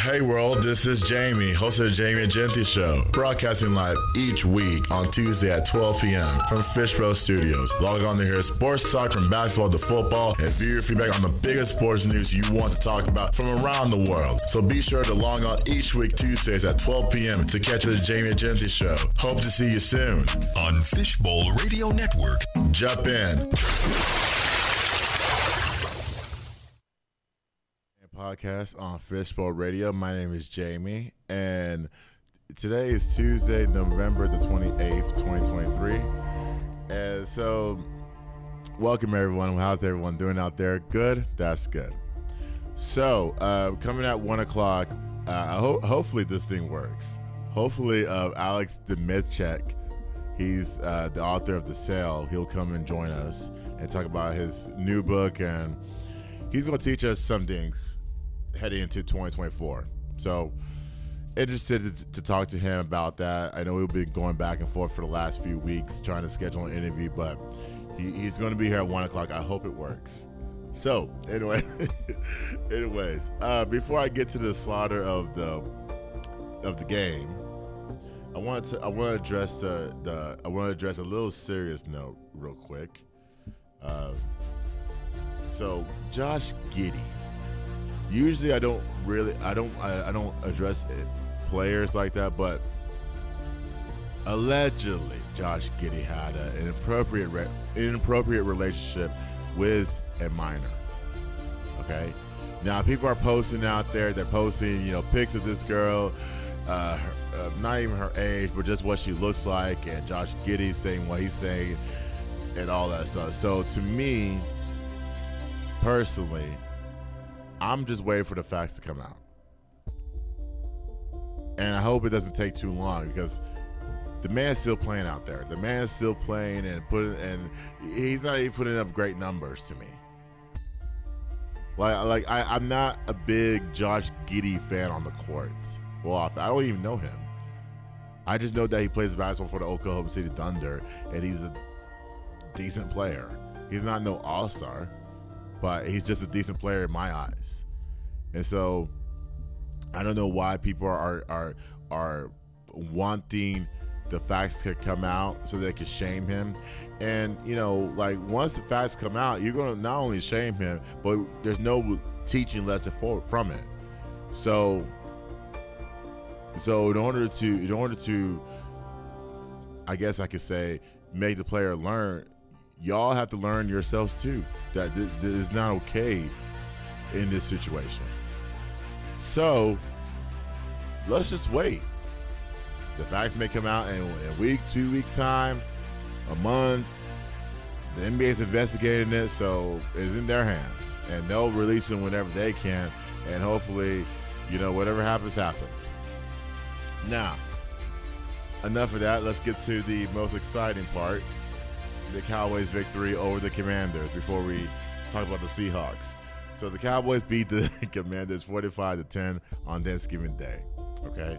Hey world, this is Jamie, host of the Jamieegenti Show, broadcasting live each week on Tuesday at 12 p.m. from Fishbowl Studios. Log on to hear sports talk from basketball to football and view your feedback on the biggest sports news you want to talk about from around the world. So be sure to log on each week Tuesdays at 12 p.m. to catch the Jamieegenti Show. Hope to see you soon on Fishbowl Radio Network. Jump in. Podcast on Fishbowl Radio. My name is Jamie, and today is Tuesday, November the 28th, 2023. And so, welcome everyone. How's everyone doing out there? Good? That's good. So, coming at 1 o'clock, hopefully this thing works. Hopefully, Alex Demczak, he's the author of The Sale. He'll come and join us and talk about his new book, and he's going to teach us some things heading into 2024. So interested to talk to him about that. I know we've been going back and forth for the last few weeks trying to schedule an interview, but he's going to be here at 1 o'clock. I hope it works. So anyway, anyways, before I get to the slaughter of the game, I want to address a little serious note real quick. So Josh Giddey. Usually I don't address players like that, but allegedly Josh Giddey had an inappropriate relationship with a minor. Okay, now people are posting out there. They're posting pics of this girl, not even her age, but just what she looks like, and Josh Giddey saying what he's saying and all that stuff. So to me personally, I'm just waiting for the facts to come out. And I hope it doesn't take too long, because the man's still playing out there. The man's still playing and he's not even putting up great numbers to me. I'm not a big Josh Giddey fan on the court. Well, I don't even know him. I just know that he plays basketball for the Oklahoma City Thunder, and he's a decent player. He's not no all-star, but he's just a decent player in my eyes. And so I don't know why people are wanting the facts to come out so they can shame him. And once the facts come out, you're going to not only shame him, but there's no teaching lesson from it. So in order to I guess I could say make the player learn, y'all have to learn yourselves too that this is not okay in this situation. So let's just wait. The facts may come out in a week, 2 weeks time, a month. The NBA's investigating it, so it's in their hands, and they'll release them whenever they can, and hopefully, whatever happens. Now, enough of that. Let's get to the most exciting part. The Cowboys' victory over the Commanders before we talk about the Seahawks. So the Cowboys beat the Commanders 45-10 on Thanksgiving Day. Okay.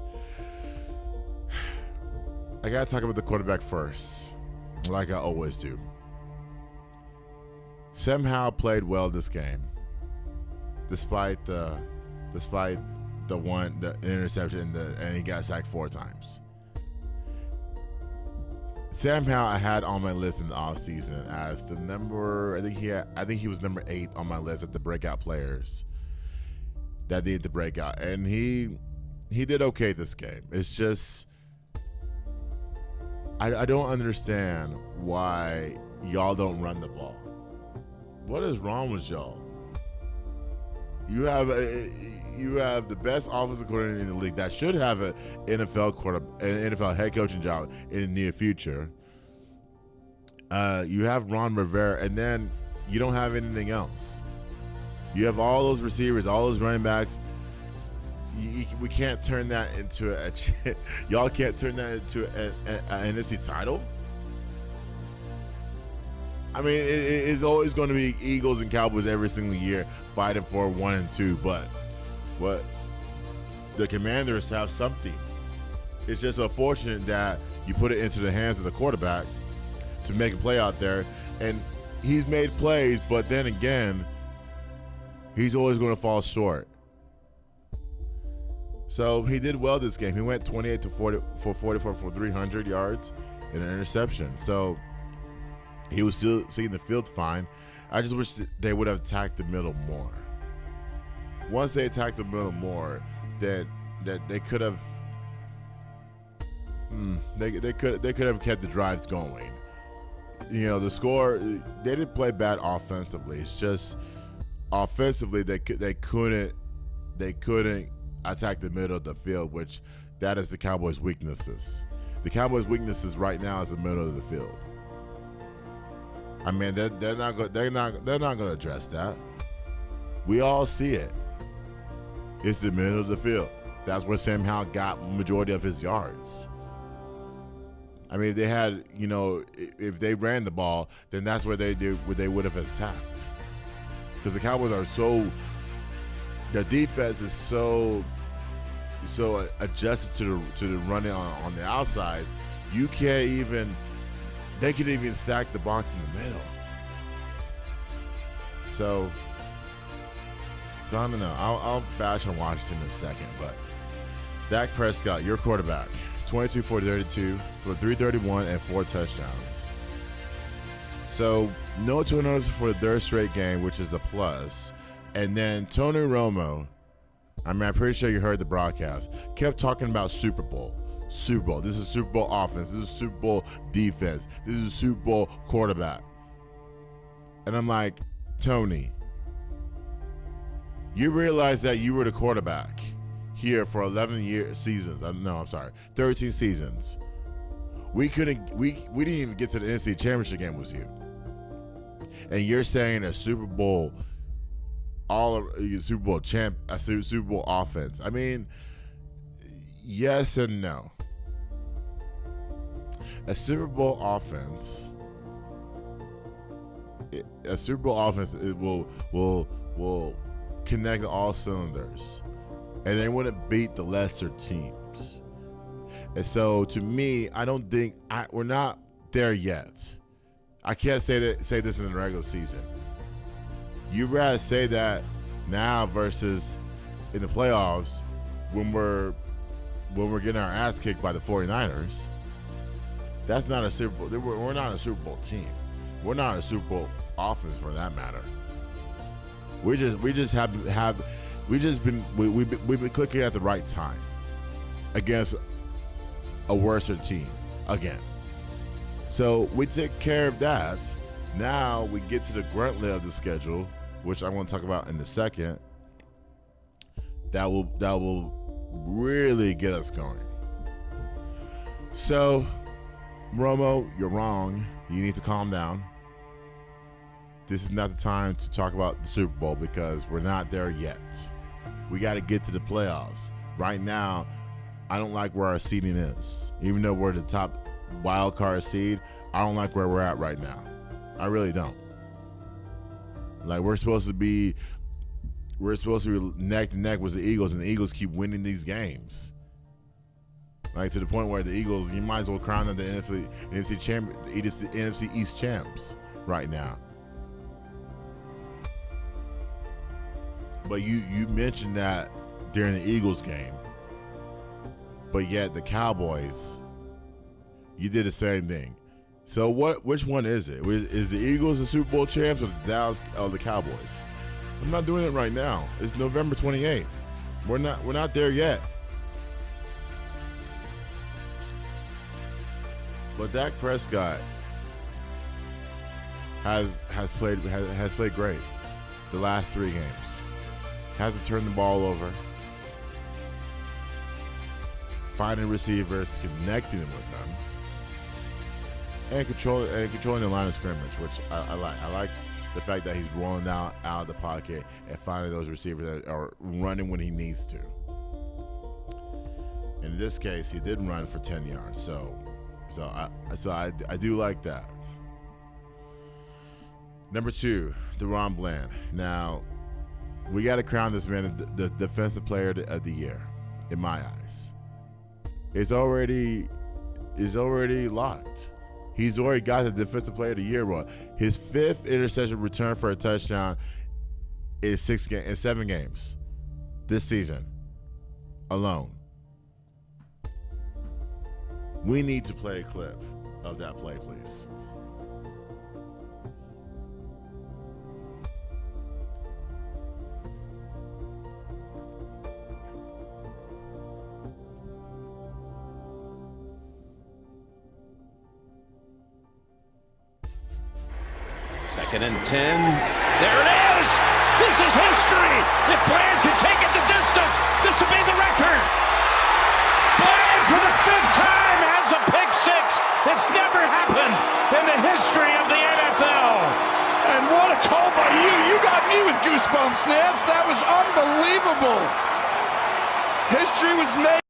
I gotta talk about the quarterback first, like I always do. Somehow played well this game, despite the interception and he got sacked 4 times. Somehow I had on my list in the offseason as the number, I think he was number 8 on my list of the breakout players that needed to break out. And he did okay this game. It's just, I don't understand why y'all don't run the ball. What is wrong with y'all? You have the best offensive coordinator in the league that should have an NFL head coaching job in the near future. You have Ron Rivera, and then you don't have anything else. You have all those receivers, all those running backs. We can't turn that into y'all can't turn that into an NFC title. I mean, it's always going to be Eagles and Cowboys every single year fighting for 1 and 2, but what the Commanders have something. It's just unfortunate that you put it into the hands of the quarterback to make a play out there, and he's made plays, but then again, he's always going to fall short. So he did well this game. He went 28 to 40 for 44 for 300 yards and an interception. So he was still seeing the field fine. I just wish they would have attacked the middle more. Once they attacked the middle more, that they could have they could have kept the drives going. You know, the score, they didn't play bad offensively. It's just offensively they couldn't attack the middle of the field, which that is the Cowboys' weaknesses. The Cowboys' weaknesses right now is the middle of the field. I mean, they're not going to address that. We all see it. It's the middle of the field. That's where Sam Howell got majority of his yards. I mean, they had, you know, if they ran the ball, then that's where they would have attacked. Because the Cowboys are so, their defense is so adjusted to the running on the outside. You can't even. They could even stack the box in the middle. So I don't know. I'll bash on Washington in a second, but Dak Prescott, your quarterback, 22 for 32 for 331 and 4 touchdowns. So no turnovers for the third straight game, which is a plus. And then Tony Romo, I mean, I'm pretty sure you heard the broadcast, kept talking about Super Bowl. Super Bowl. This is Super Bowl offense. This is Super Bowl defense. This is Super Bowl quarterback. And I'm like, Tony, you realize that you were the quarterback here for 11 seasons. No, I'm sorry, 13 seasons. We didn't even get to the NFC Championship game with you. And you're saying a Super Bowl, Super Bowl offense. I mean, yes and no. A Super Bowl offense, it will connect all cylinders, and they wouldn't beat the lesser teams. And so, to me, I don't think we're not there yet. I can't say this in the regular season. You'd rather say that now versus in the playoffs when we're getting our ass kicked by the 49ers. That's not a Super Bowl. We're not a Super Bowl team. We're not a Super Bowl offense for that matter. We've been clicking at the right time against a worse team again. So we take care of that. Now we get to the gruntlet of the schedule, which I want to talk about in a second. That will really get us going. So, Romo, you're wrong. You need to calm down. This is not the time to talk about the Super Bowl because we're not there yet. We got to get to the playoffs. Right now, I don't like where our seeding is. Even though we're the top wild card seed, I don't like where we're at right now. I really don't. Like, we're supposed to be neck to neck with the Eagles, and the Eagles keep winning these games. Like, to the point where the Eagles, you might as well crown them the NFC champion, the NFC East champs right now. But you mentioned that during the Eagles game, but yet the Cowboys, you did the same thing. So which one is it? Is the Eagles the Super Bowl champs or the Cowboys? I'm not doing it right now. It's November 28th. We're not there yet. But Dak Prescott has played great the last 3 games. Hasn't turned the ball over. Finding receivers, connecting them with them, and controlling the line of scrimmage, which I like. I like the fact that he's rolling out of the pocket and finding those receivers that are running when he needs to. And in this case, he did run for 10 yards, so I do like that. Number 2, DaRon Bland. Now, we got to crown this man the defensive player of the year, in my eyes. It's already locked. He's already got the defensive player of the year run. His 5th interception return for a touchdown in 7 games this season. alone. We need to play a clip of that play, please. Second and 10. There it is! This is history! If Bland can take it the distance, this will be the record! Bland for the 5th time has a pick six! It's never happened in the history of the NFL! And what a call by you! You got me with goosebumps, Nance! That was unbelievable! History was made.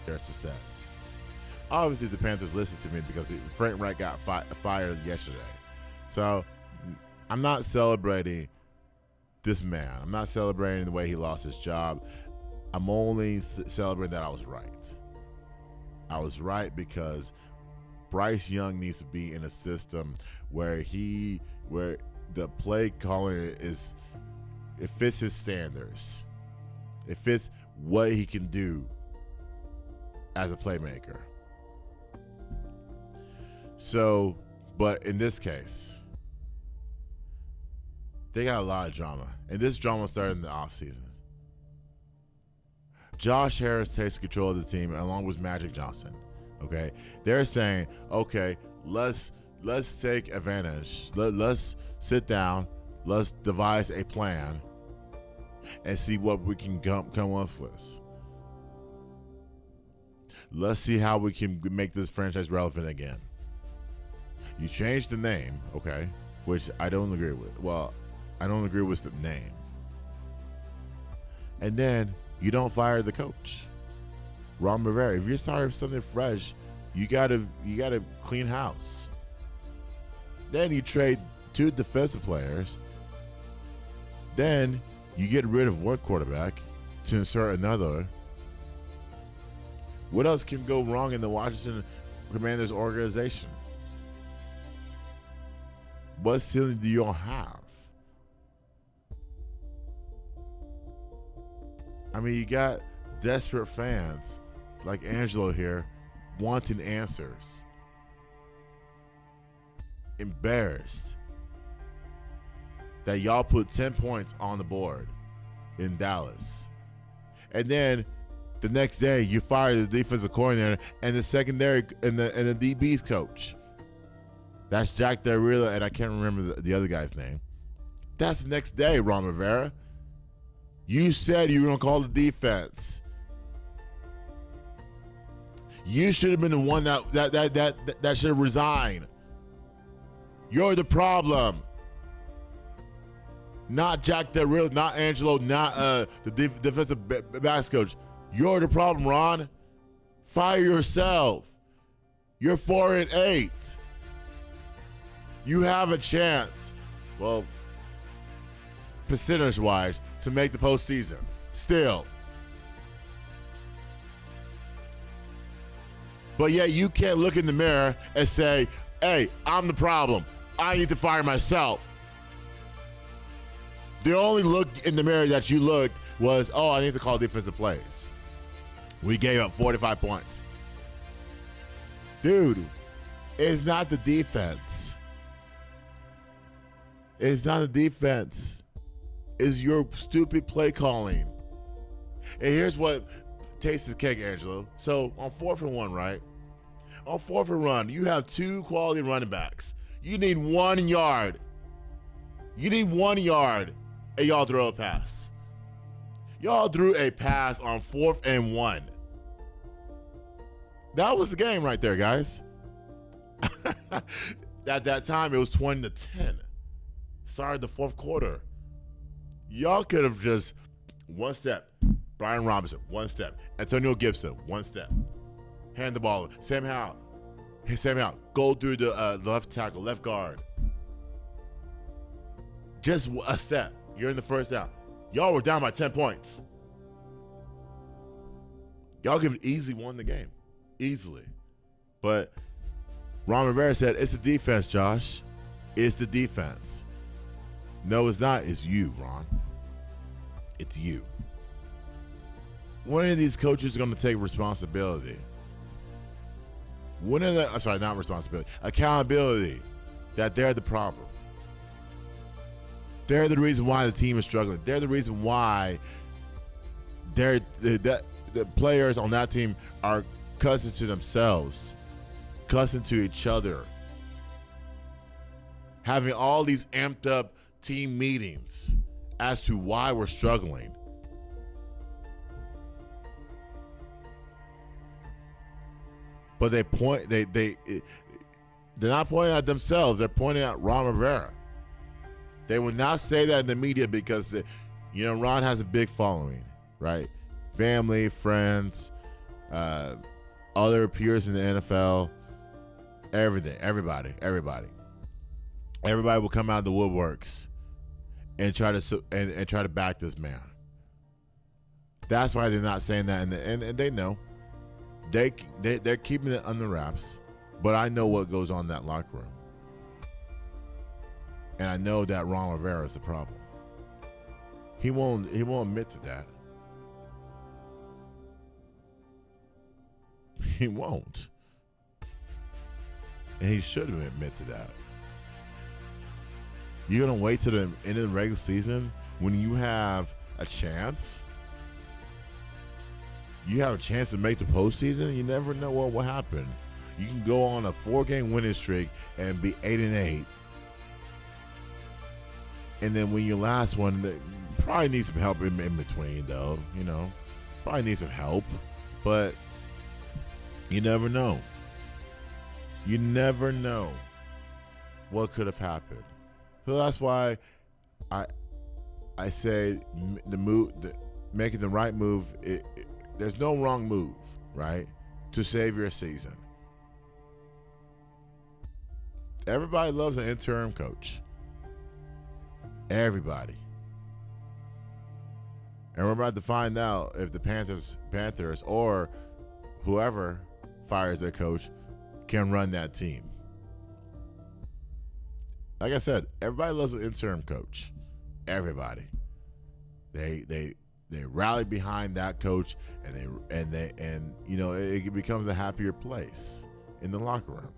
Their success. Obviously, the Panthers listened to me because Frank Reich got fired yesterday. So I'm not celebrating this man. I'm not celebrating the way he lost his job. I'm only celebrating that I was right. I was right because Bryce Young needs to be in a system where the play calling it fits his standards. It fits what he can do as a playmaker. So, but in this case, they got a lot of drama. And this drama started in the offseason. Josh Harris takes control of the team along with Magic Johnson. Okay? They're saying, okay, let's take advantage. Let's sit down. Let's devise a plan and see what we can come up with. Let's see how we can make this franchise relevant again. You changed the name, okay, which I don't agree with. Well, I don't agree with the name. And then you don't fire the coach, Ron Rivera. If you're starting something fresh, you gotta clean house. Then you trade 2 defensive players. Then you get rid of one quarterback to insert another. What else can go wrong in the Washington Commanders organization? What ceiling do you all have? I mean, you got desperate fans like Angelo here wanting answers. Embarrassed that y'all put 10 points on the board in Dallas. And then the next day you fire the defensive coordinator and the secondary and the DB's coach. That's Jack Del Rio, and I can't remember the other guy's name. That's the next day, Ron Rivera. You said you were going to call the defense. You should have been the one that should have resigned. You're the problem. Not Jack Del Rio, not Angelo, not the defensive backs coach. You're the problem, Ron. Fire yourself. You're 4-8. You have a chance, well, percentage-wise, to make the postseason. Still. But yet you can't look in the mirror and say, hey, I'm the problem. I need to fire myself. The only look in the mirror that you looked was, oh, I need to call defensive plays. We gave up 45 points. Dude, it's not the defense. It's not the defense. It's your stupid play calling. And here's what tastes the cake, Angelo. So on 4th and 1, right? On 4th and run, you have 2 quality running backs. You need 1 yard. You need 1 yard, and y'all throw a pass. Y'all threw a pass on 4th and 1. That was the game right there, guys. At that time, it was 20-10. Started the 4th quarter. Y'all could have just 1 step. Brian Robinson, 1 step. Antonio Gibson, 1 step. Hand the ball. Sam Howell. Hey, Sam Howell. Go through the left tackle, left guard. Just a step. You're in the first down. Y'all were down by 10 points. Y'all could have easily won the game. Easily. But Ron Rivera said, it's the defense, Josh. It's the defense. No, it's not. It's you, Ron. It's you. One of these coaches is going to take responsibility. Not responsibility. Accountability that they're the problem. They're the reason why the team is struggling. They're the reason why the players on that team are cussing to themselves, cussing to each other, having all these amped up team meetings as to why we're struggling. But they're not pointing at themselves. They're pointing at Ron Rivera. They would not say that in the media because, Ron has a big following, right? Family, friends, other peers in the NFL, everything, everybody. Everybody will come out of the woodworks and try to back this man. That's why they're not saying that, and they know. They're keeping it under wraps, but I know what goes on in that locker room. And I know that Ron Rivera is the problem. He won't admit to that. He won't. And he shouldn't admit to that. You're going to wait till the end of the regular season when you have a chance? You have a chance to make the postseason? You never know what will happen. You can go on a 4-game winning streak and be 8-8. And then when your last one, probably need some help in between, though. Probably need some help. But you never know. You never know what could have happened. So that's why I say making the right move. There's no wrong move, right, to save your season. Everybody loves an interim coach. Everybody. And we're about to find out if the Panthers or whoever fires their coach can run that team. Like I said, everybody loves an interim coach. Everybody. They rally behind that coach, and it becomes a happier place in the locker room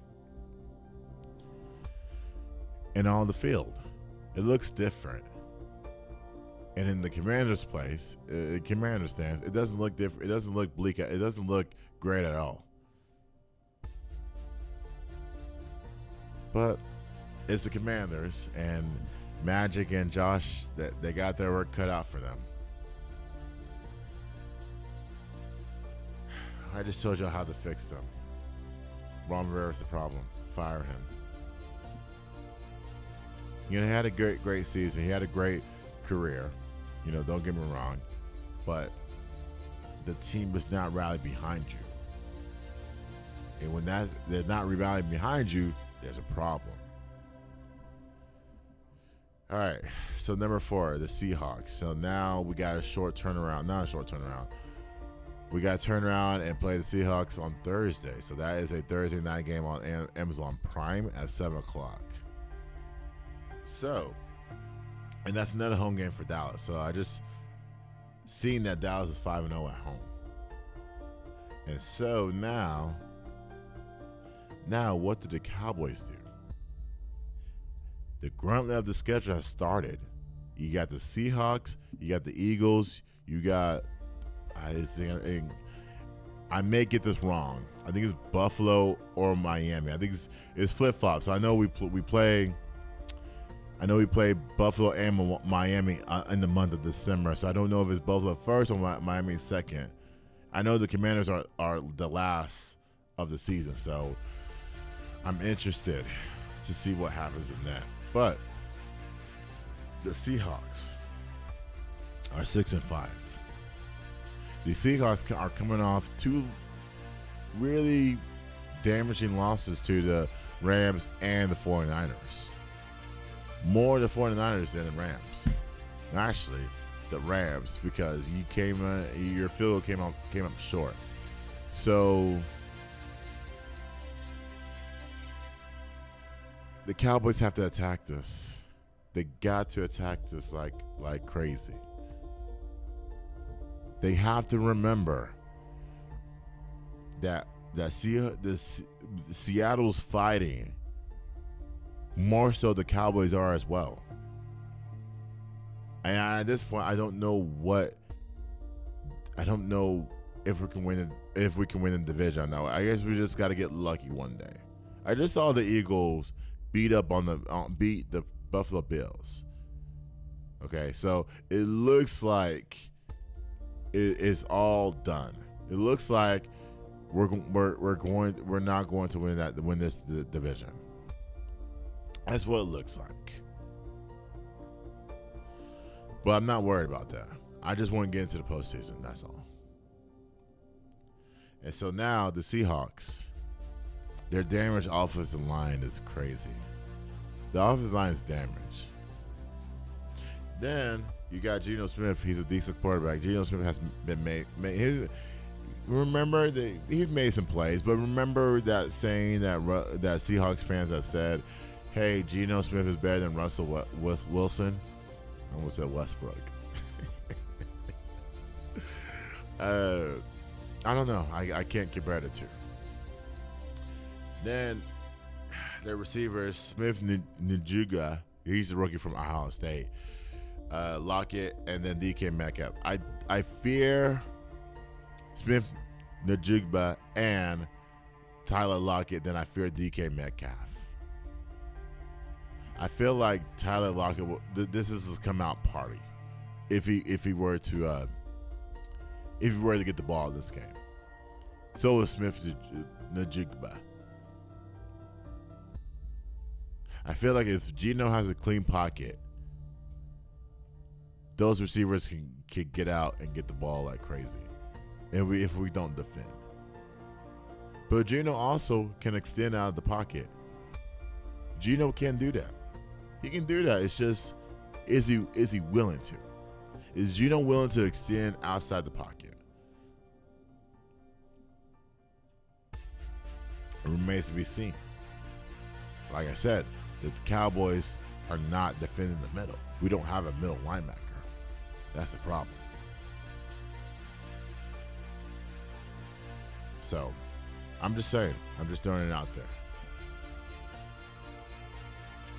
and on the field. It looks different. And in the Commander's place, Commander stance, it doesn't look different. It doesn't look bleak. It doesn't look great at all. But it's the Commanders, and Magic and Josh, that they got their work cut out for them. I just told y'all how to fix them. Ron Rivera's the problem. Fire him. He had a great season. He had a great career. Don't get me wrong. But the team was not rallied behind you. And when they're not rallying behind you, there's a problem. All right. So number 4, the Seahawks. So now we got a short turnaround. Not a short turnaround. We got to turn around and play the Seahawks on Thursday. So that is a Thursday night game on Amazon Prime at 7 o'clock. So, and that's another home game for Dallas. So I just seen that Dallas is 5-0 at home. And so now what do the Cowboys do? The gauntlet of the schedule has started. You got the Seahawks, you got the Eagles, you got I may get this wrong. I think it's Buffalo or Miami. I think it's flip-flop. So I know we play Buffalo and Miami in the month of December. So I don't know if it's Buffalo first or Miami second. I know the Commanders are the last of the season. So I'm interested to see what happens in that. But the Seahawks are 6-5. The Seahawks are coming off 2 really damaging losses to the Rams and the 49ers. More the 49ers than the Rams. Actually, the Rams, because your field goal came up short. So the Cowboys have to attack this. They got to attack this like crazy. They have to remember that Seattle's fighting more so the Cowboys are as well. And at this point, I don't know if we can win the division. Now, I guess we just got to get lucky one day. I just saw the Eagles beat the Buffalo Bills. Okay, so it looks like it's all done. It looks like we're not going to win this division. That's what it looks like. But I'm not worried about that. I just want to get into the postseason. That's all. And so now the Seahawks, their damaged offensive line is crazy. The offensive line is damaged. Then you got Geno Smith. He's a decent quarterback. Geno Smith has been made remember he's made some plays, but remember that saying that Seahawks fans that said, "Hey, Geno Smith is better than Russell Wilson." I almost said Westbrook. I don't know. I can't compare the two. Then their receivers, Smith-Njigba, he's the rookie from Ohio State. Lockett, and then DK Metcalf. I fear Smith-Njigba and Tyler Lockett than I fear DK Metcalf. I feel like Tyler Lockett this is his come out party if he were to get the ball in this game. So is Smith-Njigba. I feel like if Geno has a clean pocket, those receivers can get out and get the ball like crazy, and if we don't defend. But Geno also can extend out of the pocket. Geno can do that. He can do that. It's just, is he willing to? Is Geno willing to extend outside the pocket? It remains to be seen. Like I said, the Cowboys are not defending the middle. We don't have a middle linebacker. That's the problem. So, I'm just saying. I'm just throwing it out there.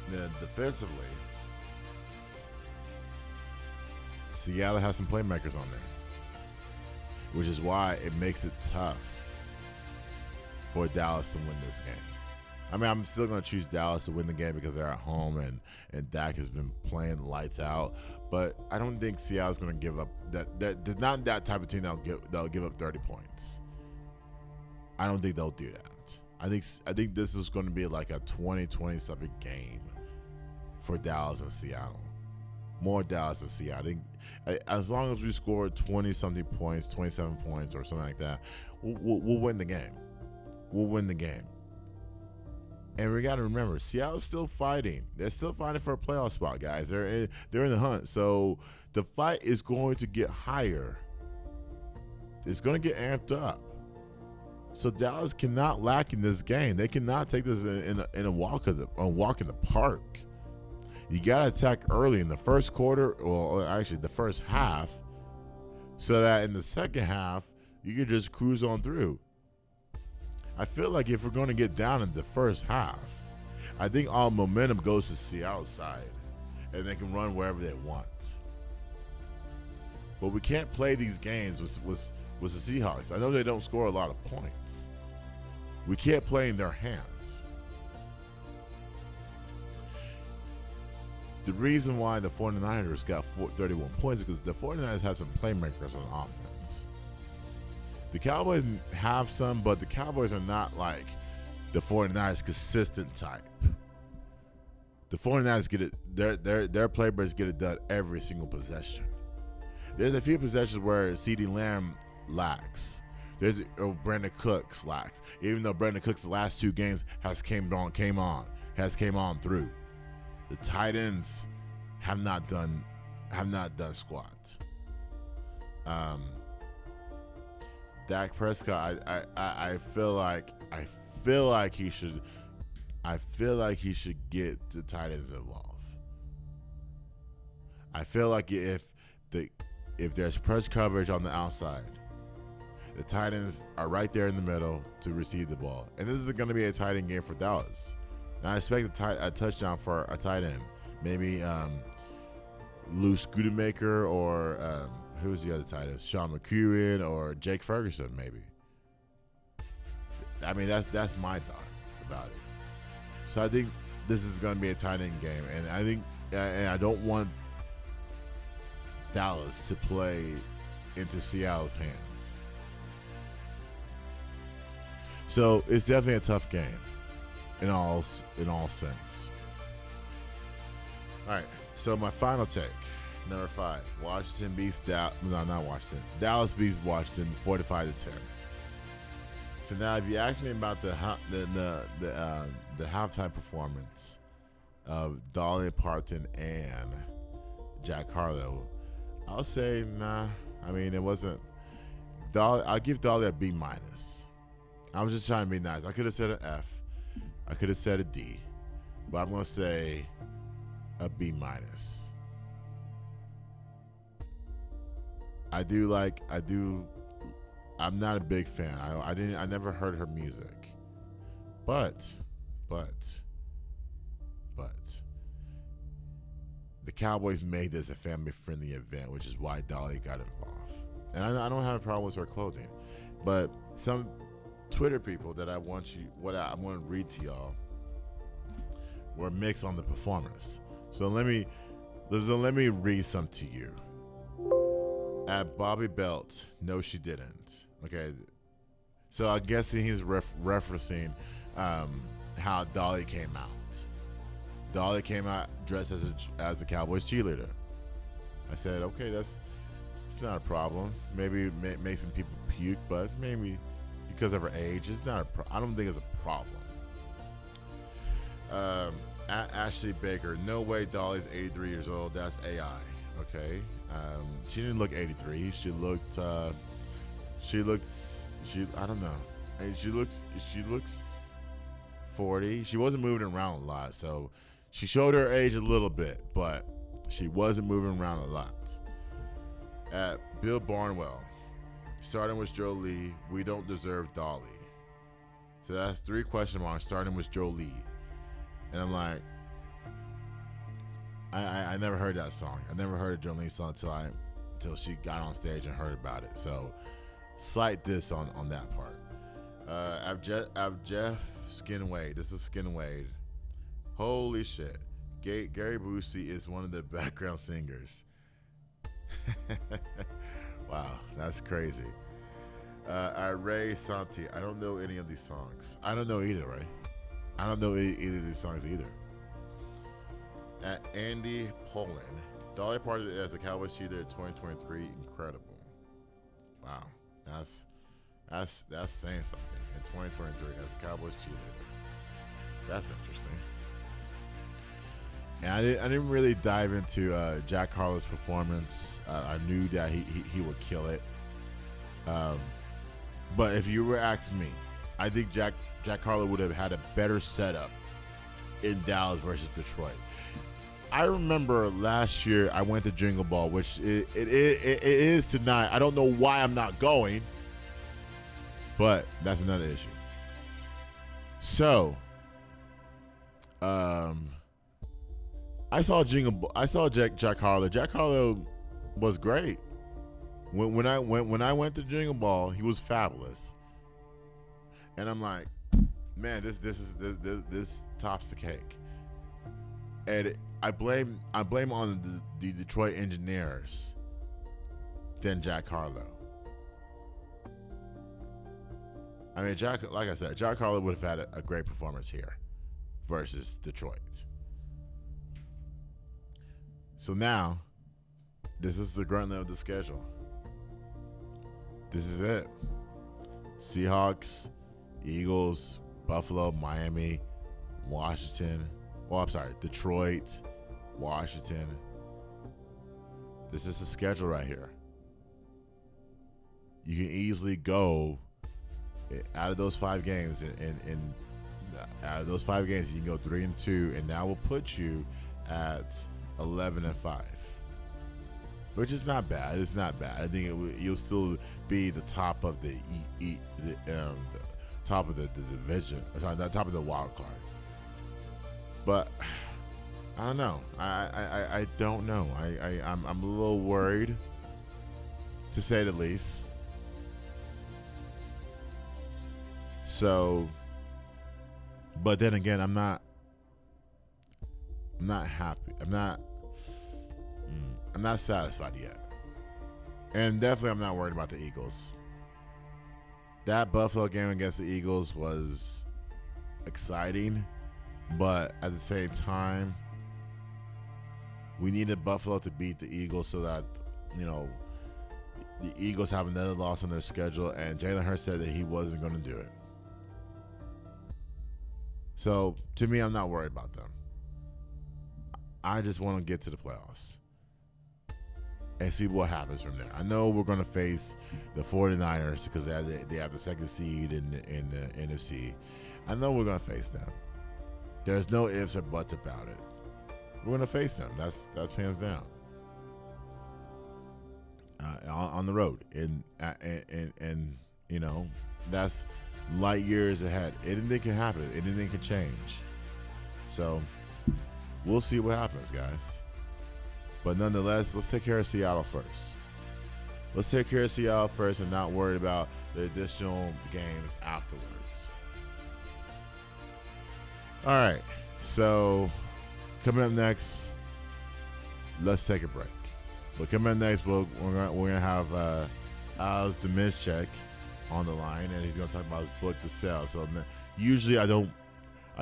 Then defensively, Seattle has some playmakers on there, which is why it makes it tough for Dallas to win this game. I mean, I'm still going to choose Dallas to win the game because they're at home and Dak has been playing lights out. But I don't think Seattle's going to give up. They're not that type of team that'll give up 30 points. I don't think they'll do that. I think this is going to be like a 20-something game for Dallas and Seattle. More Dallas and Seattle. I think as long as we score 20-something points, 27 points or something like that, we'll win the game. We'll win the game. And we got to remember, Seattle's still fighting. They're still fighting for a playoff spot, guys. They're in the hunt. So the fight is going to get higher. It's going to get amped up. So Dallas cannot lack in this game. They cannot take this in a walk in the park. You got to attack early in the first quarter, or actually the first half, so that in the second half you can just cruise on through. I feel like if we're going to get down in the first half, I think all momentum goes to Seattle's side, and they can run wherever they want. But we can't play these games with the Seahawks. I know they don't score a lot of points. We can't play in their hands. The reason why the 49ers got 31 points is because the 49ers have some playmakers on offense. The Cowboys have some, but the Cowboys are not like the 49ers consistent type. The 49ers get it, their playmakers get it done every single possession. There's a few possessions where CeeDee Lamb lacks. Brandon Cooks lacks. Even though Brandon Cooks the last two games has came on through. The tight ends have not done squat. Dak Prescott, I feel like he should get the tight ends involved. I feel like if there's press coverage on the outside, the tight ends are right there in the middle to receive the ball. And this is going to be a tight end game for Dallas. And I expect a touchdown for a tight end. Maybe Lou Schoonemaker or who's the other tight end? Sean McEwen or Jake Ferguson, maybe. I mean, that's my thought about it. So I think this is going to be a tight end game. And I don't want Dallas to play into Seattle's hands. So it's definitely a tough game in all sense. All right, so my final take, number 5, Washington beats Dallas beats Washington 45-10. So now, if you ask me about the halftime performance of Dolly Parton and Jack Harlow, I'll say nah. I mean, it wasn't. I'll give Dolly a B-. I was just trying to be nice. I could have said an F. I could have said a D. But I'm going to say a B-. I'm not a big fan. I never heard her music. But the Cowboys made this a family-friendly event, which is why Dolly got involved. And I don't have a problem with her clothing. But some Twitter people that I want to read to y'all were mixed on the performance. So let me read some to you. At Bobby Belt, no, she didn't. Okay, so I'm guessing he's referencing how Dolly came out. Dolly came out dressed as a Cowboys cheerleader. I said, okay, it's not a problem. Maybe make some people puke, but maybe because of her age, it's not I don't think it's a problem. Ashley Baker, no way Dolly's 83 years old. That's AI. Okay. She didn't look 83. She I don't know. She looks 40. She wasn't moving around a lot, so she showed her age a little bit, but she wasn't moving around a lot. At Bill Barnwell, starting with Jolie, we don't deserve Dolly. So that's 3 question marks, starting with Jolie. And I'm like, I never heard that song. I never heard a Jolene's song until she got on stage and heard about it. So slight diss on that part. I've Jeff Skinwade. This is Skinwade. Holy shit. Gary Busey is one of the background singers. Wow, that's crazy. Ray Santi. I don't know any of these songs. I don't know either, right? I don't know either of these songs either. At Andy Poland, Dolly Parton as a Cowboys cheerleader in 2023, incredible. Wow, that's saying something. In 2023 as a Cowboys cheerleader. That's interesting. And I didn't really dive into Jack Harlow's performance. I knew that he would kill it. But if you were asking me, I think Jack Harlow would have had a better setup in Dallas versus Detroit. I remember last year I went to Jingle Ball, which it is tonight. I don't know why I'm not going, but that's another issue. So, I saw Jack Harlow. Jack Harlow was great. When I went to Jingle Ball, he was fabulous. And I'm like, man, this tops the cake. And I blame on the Detroit Engineers than Jack Harlow. I mean, like I said, Jack Harlow would have had a great performance here versus Detroit. So now, this is the grunt of the schedule. This is it. Seahawks, Eagles, Buffalo, Miami, Washington. Well, I'm sorry, Detroit, Washington. This is the schedule right here. You can easily go out of those 5 games, and out of those 5 games, you can go 3-2, and that will put you at 11-5, which is not bad. It's not bad. I think you'll still be the top of the top of the division. Sorry, the top of the wild card. But I don't know. I don't know. I'm a little worried, to say the least. So, but then again, I'm not happy. I'm not satisfied yet. And definitely I'm not worried about the Eagles. That Buffalo game against the Eagles was exciting, but at the same time, we needed Buffalo to beat the Eagles so that, the Eagles have another loss on their schedule, and Jalen Hurts said that he wasn't going to do it. So, to me, I'm not worried about them. I just want to get to the playoffs and see what happens from there. I know we're going to face the 49ers because they have the second seed in the NFC. I know we're going to face them. There's no ifs or buts about it. We're going to face them. That's hands down. On the road. And that's light years ahead. Anything can happen. Anything can change. So we'll see what happens, guys. But nonetheless, let's take care of Seattle first. Let's take care of Seattle first and not worry about the additional games afterwards. All right. So coming up next, let's take a break. But coming up next, we're gonna have Demczak on the line, and he's gonna talk about his book, The Sell. So usually I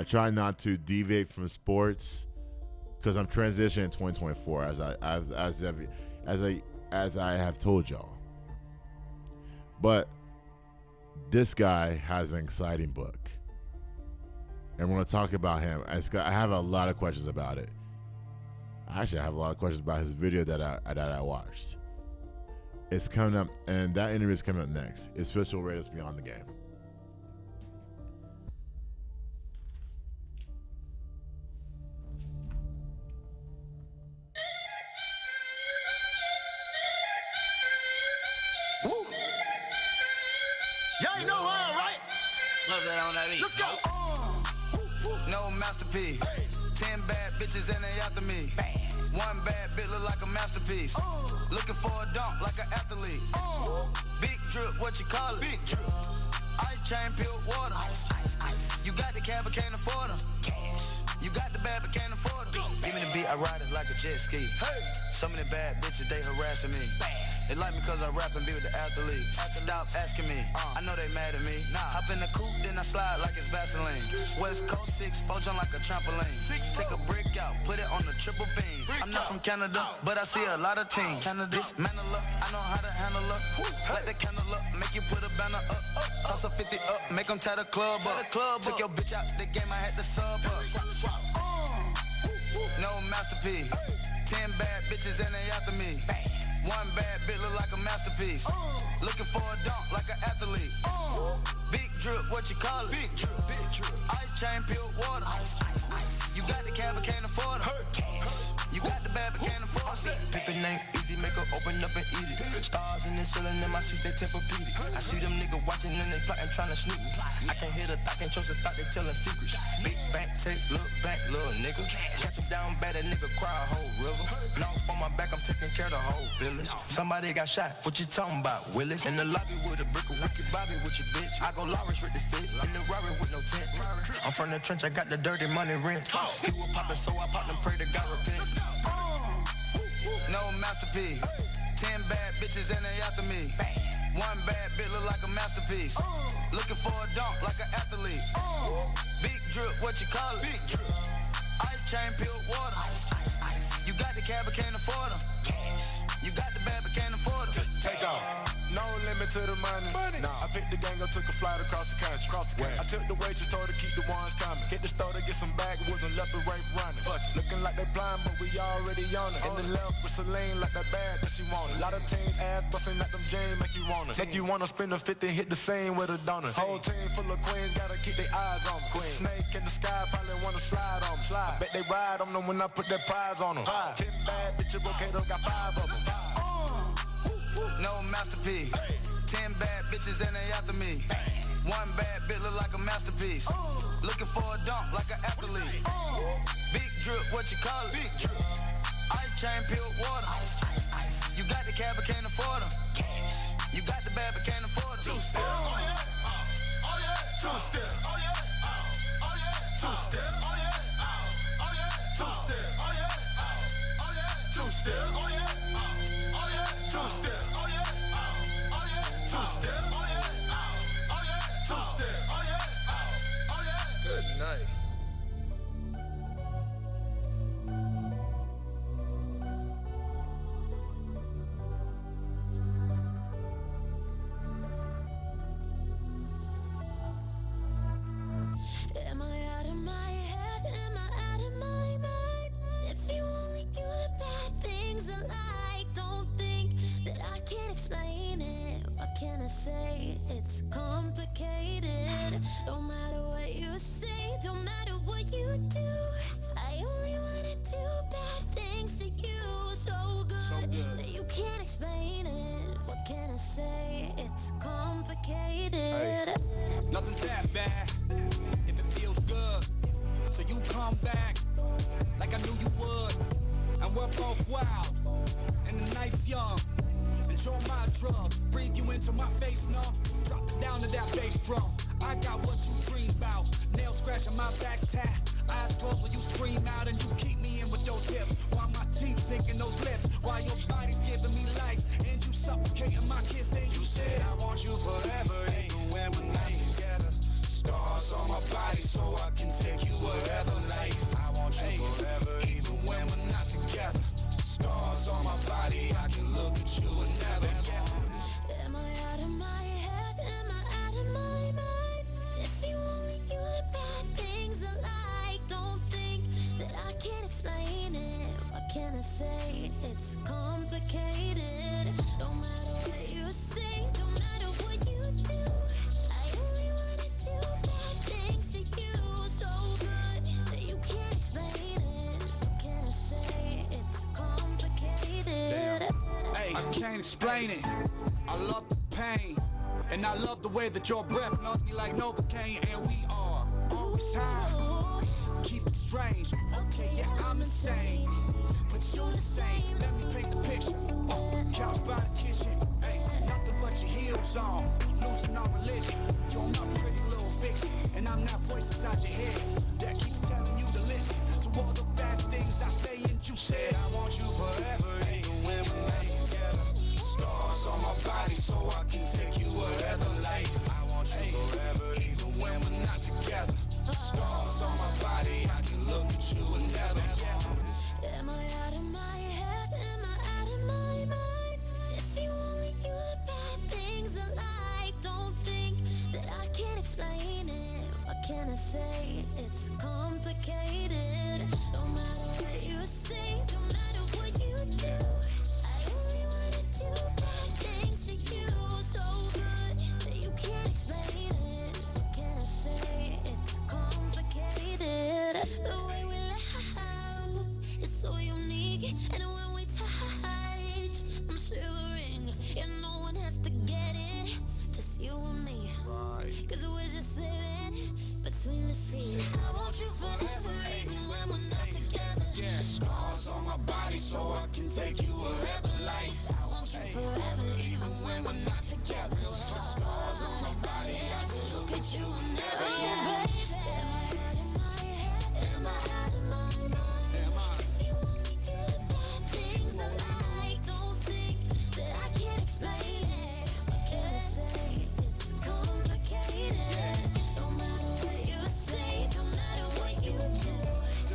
try not to deviate from sports because I'm transitioning in 2024, as I have told y'all. But this guy has an exciting book, and we're gonna talk about him. I have a lot of questions about it. Actually, I have a lot of questions about his video that I watched. It's coming up, and that interview is coming up next. It's Fishbowl Radio's Beyond the Game. Woo. Y'all ain't know how, right? Love that on that beat. Let's go. No masterpiece. 10 bad bitches and they after me. One bad bitch look like a masterpiece. Looking for a dunk like an athlete. Big drip, what you call it? Big drip. Ice chain, pure water. Ice. You got the cab but can't afford them. Cash. You got the bad but can't afford them. Give me the beat, I ride it like a jet ski. Hey. Some of the bad bitches, they harassing me. They like me cause I rap and be with the athletes. Stop asking me, I know they mad at me. Hop in the coupe, then I slide like it's Vaseline. West Coast 6, jump like a trampoline. Take a brick out, put it on the triple beam. I'm not from Canada, but I see a lot of teams. Dismantle her, I know how to handle her. Light the candle up, make you put a banner up. Toss a 50 up, make them tie the club up. Took your bitch out the game, I had to sub up. Swap. No masterpiece. 10 bad bitches and they after me. One bad bitch look like a masterpiece. Looking for a dunk like an athlete. Big drip, what you call it? Big drip. Ice chain, pure water. Ice. You got the cab, but can't afford it. Cash. You got the bad, but can't afford it. Pick the name easy, make her open up and eat it. Stars in the ceiling in my seats, they Tempur-Pedic. I see them niggas watching and they plotting, trying to sneak me. I can't hear the thought, can't trust the thought, they telling secrets. Big bank, take, look back, little nigga. Catch him down bad, that nigga cry a whole river. Now on my back, I'm taking care of the whole village. Somebody got shot, what you talking about, Willis? In the lobby with a brick of Ricky Bobby with your bitch. I go Lawrence with the fit, in the Rari with no tent. I'm from the trench, I got the dirty money rent. He was poppin', so I popped and pray to God repent. No masterpiece. 10 bad bitches and they after me. One bad bitch look like a masterpiece. Looking for a dunk like an athlete. Big drip, what you call it? Big drip. Ice chain, pure water. Ice. You got the cab, but can't afford them. Cash. You got the bad, but can't afford them. Take off. No limit to the money. Nah. I picked the gang up, took a flight across the country. I took the waitress, told her keep the ones coming. Hit the store to get some backwoods and left the right running. Looking like they blind, but we already on it. In the left with Celine, like that bag that she wanted. A lot of teams ass busting at them jeans, make you want it. Make you wanna spend a 50, hit the same with a donut. Whole team full of queens, gotta keep their eyes on me. Snake in the sky, probably wanna slide on me. I bet they ride on them when I put that prize on them. 10 bad bitches, okay, got 5 of them. No masterpiece. 10 bad bitches and they after me. One bad bitch look like a masterpiece. Looking for a dunk like an athlete. Big drip, what you call it? Big drip. Ice chain, pure water. Ice. You got the cab, but can't afford them. Cash. You got the bad, but can't afford them. Two-step. Oh yeah. Oh yeah. Two-step. Oh yeah. Oh yeah. Two-step. Oh yeah. Oh yeah. Two-step. Oh yeah. Oh yeah. Two-step. Oh yeah. Oh yeah. Two-step. Oh yeah. Two-step, oh yeah, oh yeah, two-step, oh yeah, oh yeah. Good night. Am I out of my head? Am I out of my mind? If you only knew the bad things I like, don't think that I can't explain it. What can I say? It's complicated. No matter what you say, don't matter what you do, I only wanna do bad things to you. So good that you can't explain it. What can I say? It's complicated. Nothing's that bad if it feels good. So you come back like I knew you would. And we're both wild and the night's young. Enjoy my drug, breathe you into my face numb. Drop it down to that bass drum. I got what you dream about. Nail scratching my back tap. Eyes closed when you scream out and you keep me in with those hips. While my teeth sinking those lips. While your body's giving me life and you suffocating my kiss. Then you said I want you forever, even when we're not together. Scars on my body so I can take you wherever. Like I want you forever, even when we're not together. Scars on my body, I can look at you and never. Am I out of my head? Am I out of my mind? If you only knew the bad things I like, don't think that I can't explain it. What can I say? It's complicated. No matter what you say, don't matter what you do, I only wanna do bad things to you. So good that you can't explain it. What can I say? It's complicated. Hey, I can't explain it. I love the pain, and I love the way that your breath knows me like Novocaine. And we are always high. Keep it strange. Okay, yeah, I'm insane, but you the same. Let me paint the picture. Couch by the kitchen. Hey, nothing but your heels on. Losing all religion. You're my pretty little fiction, and I'm that voice inside your head that keeps telling you to listen to all the bad things I say. And you said I want you forever, even when we're not together. Scars on my body so I can take you wherever. Like I want you forever, even when we're not together. Scars on my body, I can look at you and never. Am I out of my head? Am I out of my mind? If you only knew the bad things I like, don't think that can I say? It's complicated. No matter what you say, no matter what you do, I only wanna do bad things to you. So good that you can't explain it. What can I say? It's complicated. The way we laugh is so unique, and when we touch, I'm shivering. And no one has to get it, just you and me. Cause we're just living between the sheets. I want you forever, even when we're not together. Yeah, scars on my body so I can take you wherever. Like, I want you forever, even when we're not together. scars on my body, I can look at you and never. Oh, baby, am I out of my head? Am I out of my mind? If you only do the bad things I like, don't think that I can't explain it. What can I say? It's complicated. No matter what you say, no matter what you do,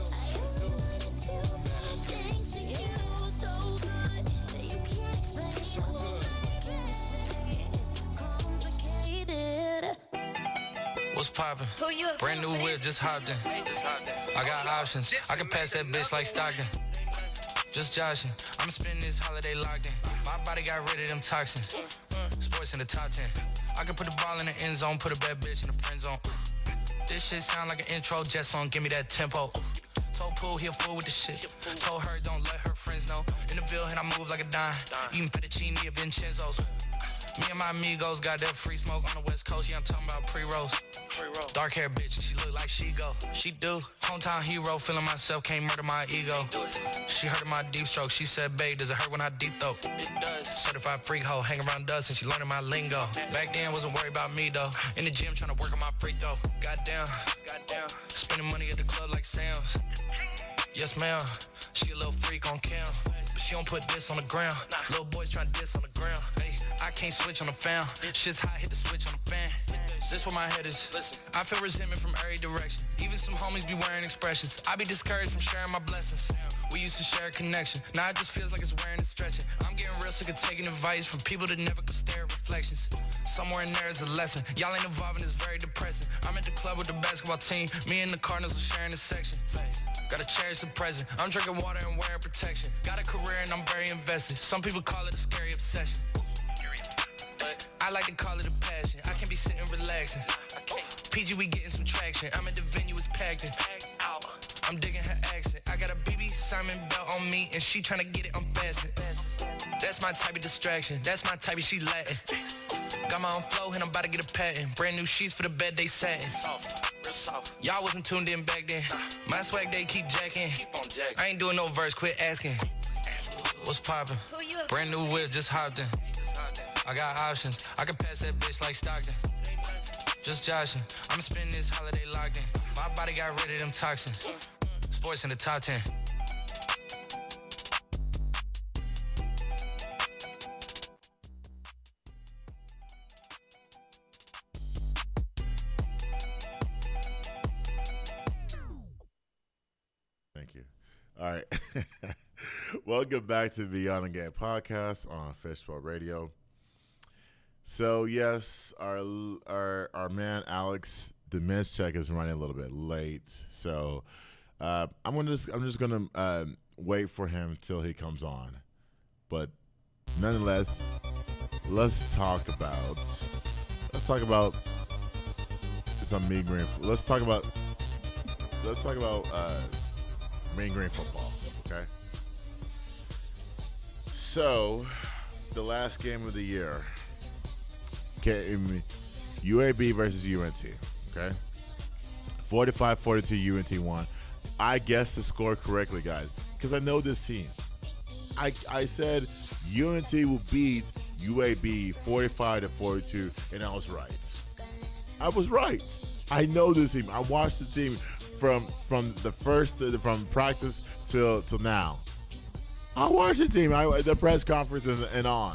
I only wanna do bad things to you. So good that you can't explain it. What can I say? It's complicated. What's poppin'? Brand new whip, just hopped in. I got options. I can pass that bitch like Stockton. Just joshing. I'ma spend this holiday locked in. My body got rid of them toxins. Sports in the top 10. I can put the ball in the end zone, put a bad bitch in the friend zone. This shit sound like an intro jet song, give me that tempo. Told Pooh he a fool with the shit. Told her don't let her friends know. In the Ville and I move like a dime. Eating fettuccine at Vincenzo's. Me and my amigos got that free smoke on the West Coast. Yeah, I'm talking about pre-rolls. Dark hair bitch, and she look like she go. She do. Hometown hero, feeling myself, can't murder my ego. She heard of my deep stroke. She said, babe, does it hurt when I deep throat? It does. Certified freak hoe, hang around dust, and she learning my lingo. Back then, wasn't worried about me though. In the gym, trying to work on my free throw. Goddamn. Spending money at the club like Sam's. Yes, ma'am. She a little freak on cam, but she don't put this on the ground. Little boys trying to diss on the ground. Hey, I can't switch on the fan. Shit's hot, hit the switch on the fan. This where my head is. I feel resentment from every direction. Even some homies be wearing expressions. I be discouraged from sharing my blessings. We used to share a connection. Now it just feels like it's wearing and stretching. I'm getting real sick of taking advice from people that never could stare at reflections. Somewhere in there is a lesson. Y'all ain't involved and it's very depressing. I'm at the club with the basketball team. Me and the Cardinals are sharing a section. Gotta cherish the present. I'm drinking water and wearing protection. Got a career and I'm very invested. Some people call it a scary obsession. I like to call it a passion. I can't be sitting relaxing. PG, we getting some traction. I'm at the venue, it's packed in. I'm digging her accent. I got a BB Simon belt on me and she tryna get it unfastened. That's my type of distraction. That's my type of she Latin. Got my own flow and I'm about to get a patent. Brand new sheets for the bed they satin. Y'all wasn't tuned in back then. My swag they keep jacking. I ain't doing no verse, quit asking. What's poppin'? Brand new whip, just hopped in. I got options. I can pass that bitch like Stockton. Just joshing. I'ma spend this holiday locked in. My body got rid of them toxins. Sports in the top 10. Thank you. All right. Welcome back to Beyond the Game podcast on Fishbowl Radio. So yes, our man Alex Demczak is running a little bit late. So I'm just gonna wait for him till he comes on. But nonetheless, let's talk about some mean green. Let's talk about mean green football. Okay. So the last game of the year. UAB versus UNT, okay? 45-42 UNT won. I guessed the score correctly, guys, because I know this team. I said UNT will beat UAB 45-42, and I was right. I was right. I know this team. I watched the team from practice till now. I watched the team. The press conference and on.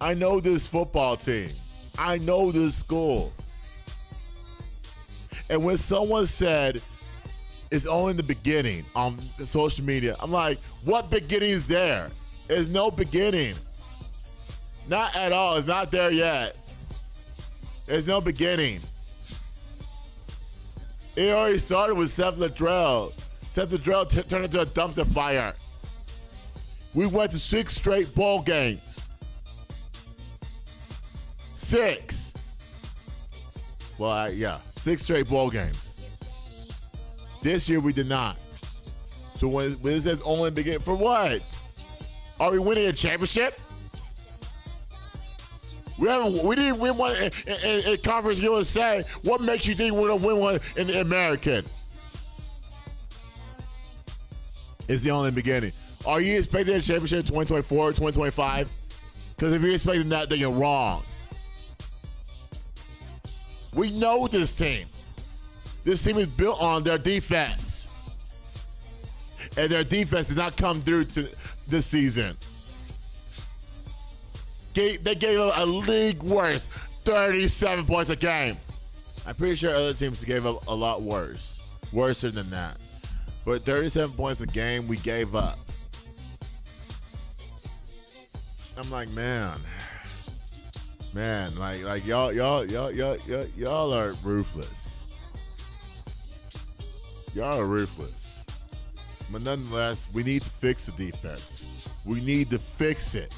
I know this football team. I know this school. And when someone said it's only the beginning on social media, I'm like, what beginning is there? There's no beginning. Not at all. It's not there yet. There's no beginning. It already started with Seth Littrell. Seth Littrell turned into a dumpster fire. We went to 6 straight bowl games. 6. Well, 6 straight bowl games. This year we did not. So when it says only begin, for what? Are we winning a championship? We didn't win one in Conference USA. What makes you think we're gonna win one in the American? It's the only beginning. Are you expecting a championship in 2024, 2025? Because if you're expecting that, then you're wrong. We know this team. This team is built on their defense. And their defense did not come through to this season. They gave up a league worst 37 points a game. I'm pretty sure other teams gave up a lot worse. Worser than that. But 37 points a game we gave up. I'm like, man, like y'all are ruthless. Y'all are ruthless. But nonetheless, we need to fix the defense. We need to fix it.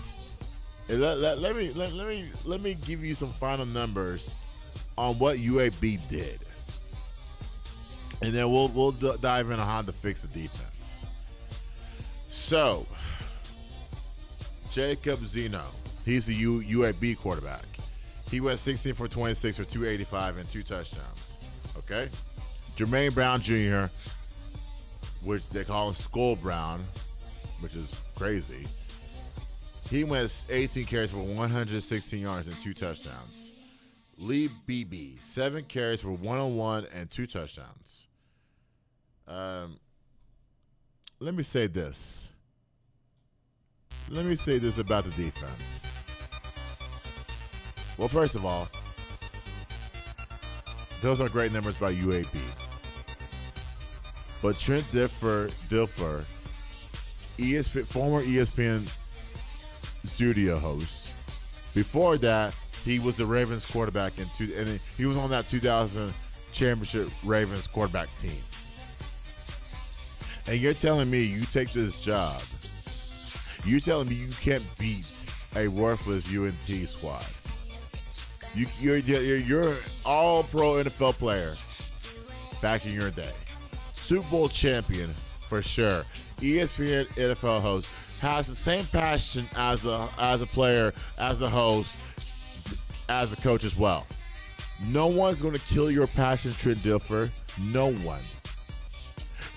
And let me give you some final numbers on what UAB did, and then we'll dive into how to fix the defense. So, Jacob Zeno, he's the UAB quarterback. He went 16 for 26 for 285 and 2 touchdowns. Okay, Jermaine Brown Jr., which they call him Skull Brown, which is crazy. He went 18 carries for 116 yards and 2 touchdowns. Lee Beebe, 7 carries for 101 and 2 touchdowns. Let me say this. Let me say this about the defense. Well, first of all, those are great numbers by UAB. But Trent Dilfer, former ESPN studio host. Before that, he was the Ravens quarterback and he was on that 2000 championship Ravens quarterback team. And you're telling me you take this job, you're telling me you can't beat a worthless UNT squad. You're all pro NFL player back in your day. Super Bowl champion for sure. ESPN NFL host. Has the same passion as a player, as a host, as a coach as well. No one's going to kill your passion, Trent Dilfer. No one.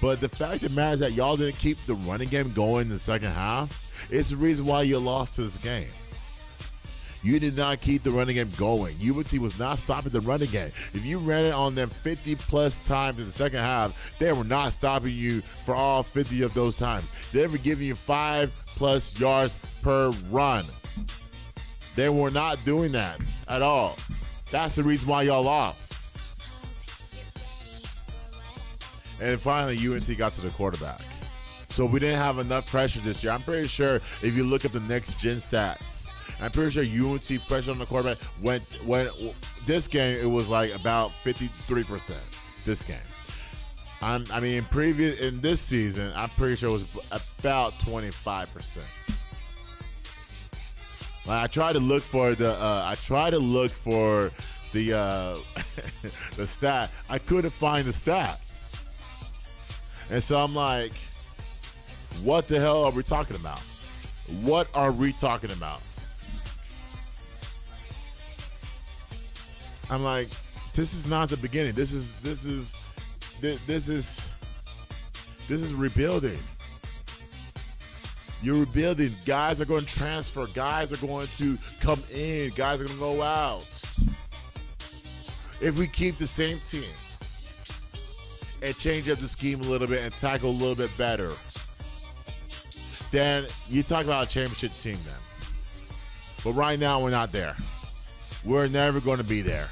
But the fact that matters that y'all didn't keep the running game going in the second half is the reason why you lost this game. You did not keep the running game going. UNT was not stopping the running game. If you ran it on them 50-plus times in the second half, they were not stopping you for all 50 of those times. They were giving you 5+ yards per run. They were not doing that at all. That's the reason why y'all lost. And finally, UNT got to the quarterback. So we didn't have enough pressure this year. I'm pretty sure if you look at the next gen stats, I'm pretty sure UNT pressure on the quarterback went this game, it was like about 53% this game. In this season, I'm pretty sure it was about 25%. Like I tried to look for the the stat. I couldn't find the stat. And so I'm like, what the hell are we talking about? What are we talking about? I'm like, this is not the beginning. This is rebuilding. You're rebuilding. Guys are going to transfer. Guys are going to come in. Guys are going to go out. If we keep the same team and change up the scheme a little bit and tackle a little bit better, then you talk about a championship team then. But right now, we're not there. We're never going to be there.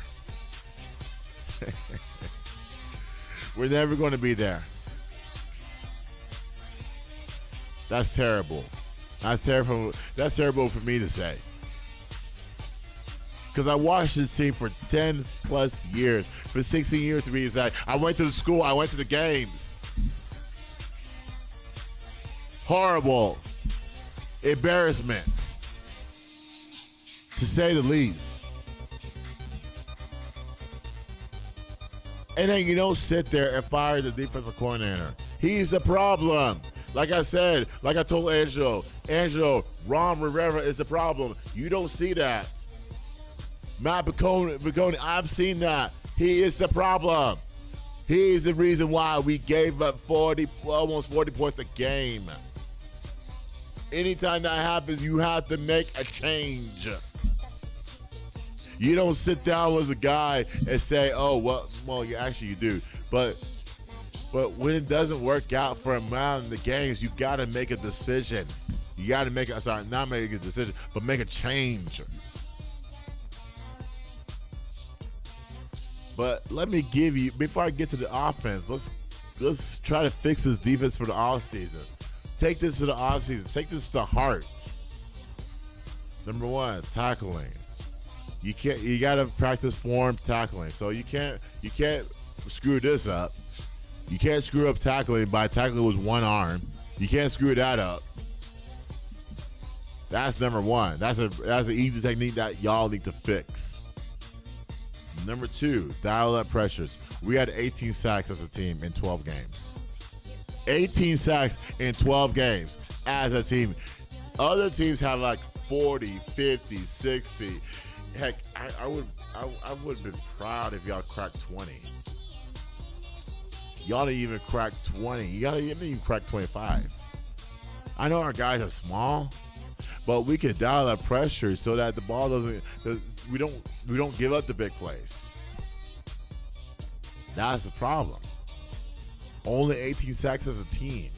We're never going to be there. That's terrible. That's terrible for me to say. because I watched this team for 10 plus years, for 16 years to be exact. I went to the school, I went to the games. Horrible. Embarrassment, to say the least. And then you don't sit there and fire the defensive coordinator. He's the problem. Like I said, like I told Angelo, Ron Rivera is the problem. You don't see that. Matt Bacone, I've seen that. He is the problem. He is the reason why we gave up almost 40 points a game. Anytime that happens, you have to make a change. You don't sit down as a guy and say, "Oh, well, actually you do." But when it doesn't work out for a round in the games, you got to make a decision. You got to not make a decision, but make a change. But let me give you, before I get to the offense, let's try to fix this defense for the offseason. Take this to the offseason. Take this to heart. Number one, tackling. You gotta practice form tackling. So you can't screw this up. You can't screw up tackling by tackling with one arm. You can't screw that up. That's number one. That's an easy technique that y'all need to fix. Number two, dial up pressures. We had 18 sacks as a team in 12 games. 18 sacks in 12 games as a team. Other teams have like 40, 50, 60. Heck, I would have been proud if y'all cracked 20. Y'all didn't even crack 20. Y'all didn't even crack 25. I know our guys are small, but we can dial up pressure so that the ball doesn't. We don't give up the big plays. That's the problem. Only 18 sacks as a team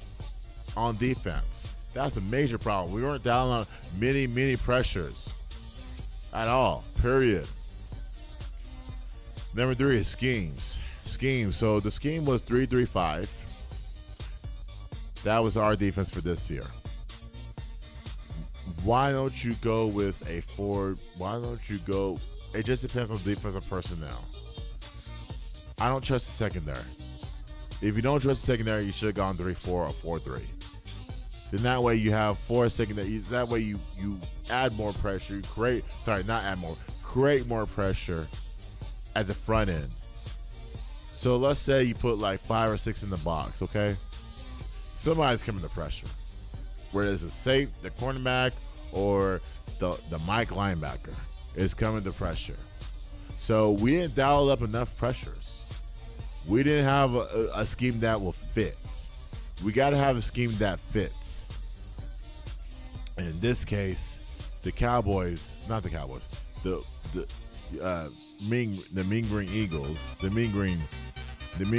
on defense. That's a major problem. We weren't down on many pressures at all, period. Number three is schemes. So the scheme was 3-3-5. That was our defense for this year. Why don't you go with a 4? Why don't you go? It just depends on defensive personnel. I don't trust the secondary. If you don't trust the secondary, you should have gone 3-4 or 4-3. Then that way you have 4 secondary. That way you add more pressure. Create more pressure at the front end. So let's say you put like 5 or 6 in the box, okay? Somebody's coming to pressure. Whether it's the cornerback, or the Mike linebacker is coming to pressure. So we didn't dial up enough pressures. We didn't have a scheme that will fit. We got to have a scheme that fits. And in this case, the Mean Green Eagles, the Mean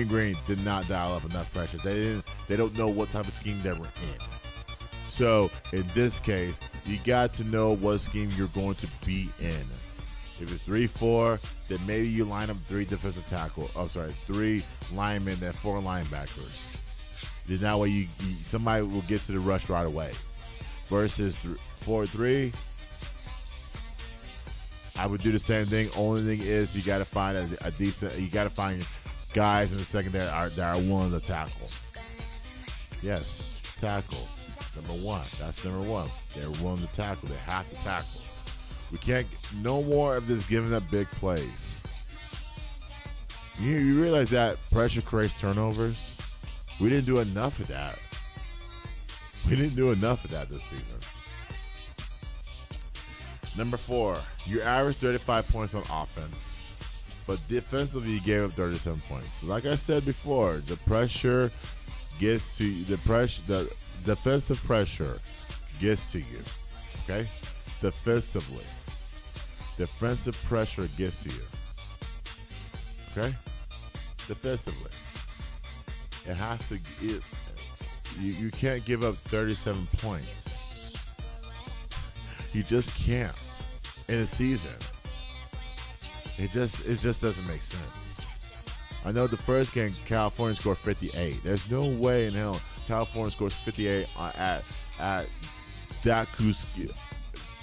Green did not dial up enough pressure. They don't know what type of scheme they were in. So in this case, you got to know what scheme you're going to be in. If it's 3-4, then maybe you line up 3 defensive tackle. 3 linemen and 4 linebackers. Then that way somebody will get to the rush right away. Versus 4-3, I would do the same thing. Only thing is you got to find a decent. You got to find guys in the secondary that are willing to tackle. Yes, tackle. Number one. That's number one. They're willing to tackle. They have to tackle. We can't. No more of this giving up big plays. You realize that pressure creates turnovers? We didn't do enough of that. We didn't do enough of that this season. Number 4, you averaged 35 points on offense, but defensively you gave up 37 points. So like I said before, the pressure gets to you. The defensive pressure gets to you. Okay? Defensive pressure gets to you. Okay? Defensively. It has to. You can't give up 37 points. You just can't in a season. It just doesn't make sense. I know the first game California scored 58. There's no way in hell California scores 58 at Dakuski.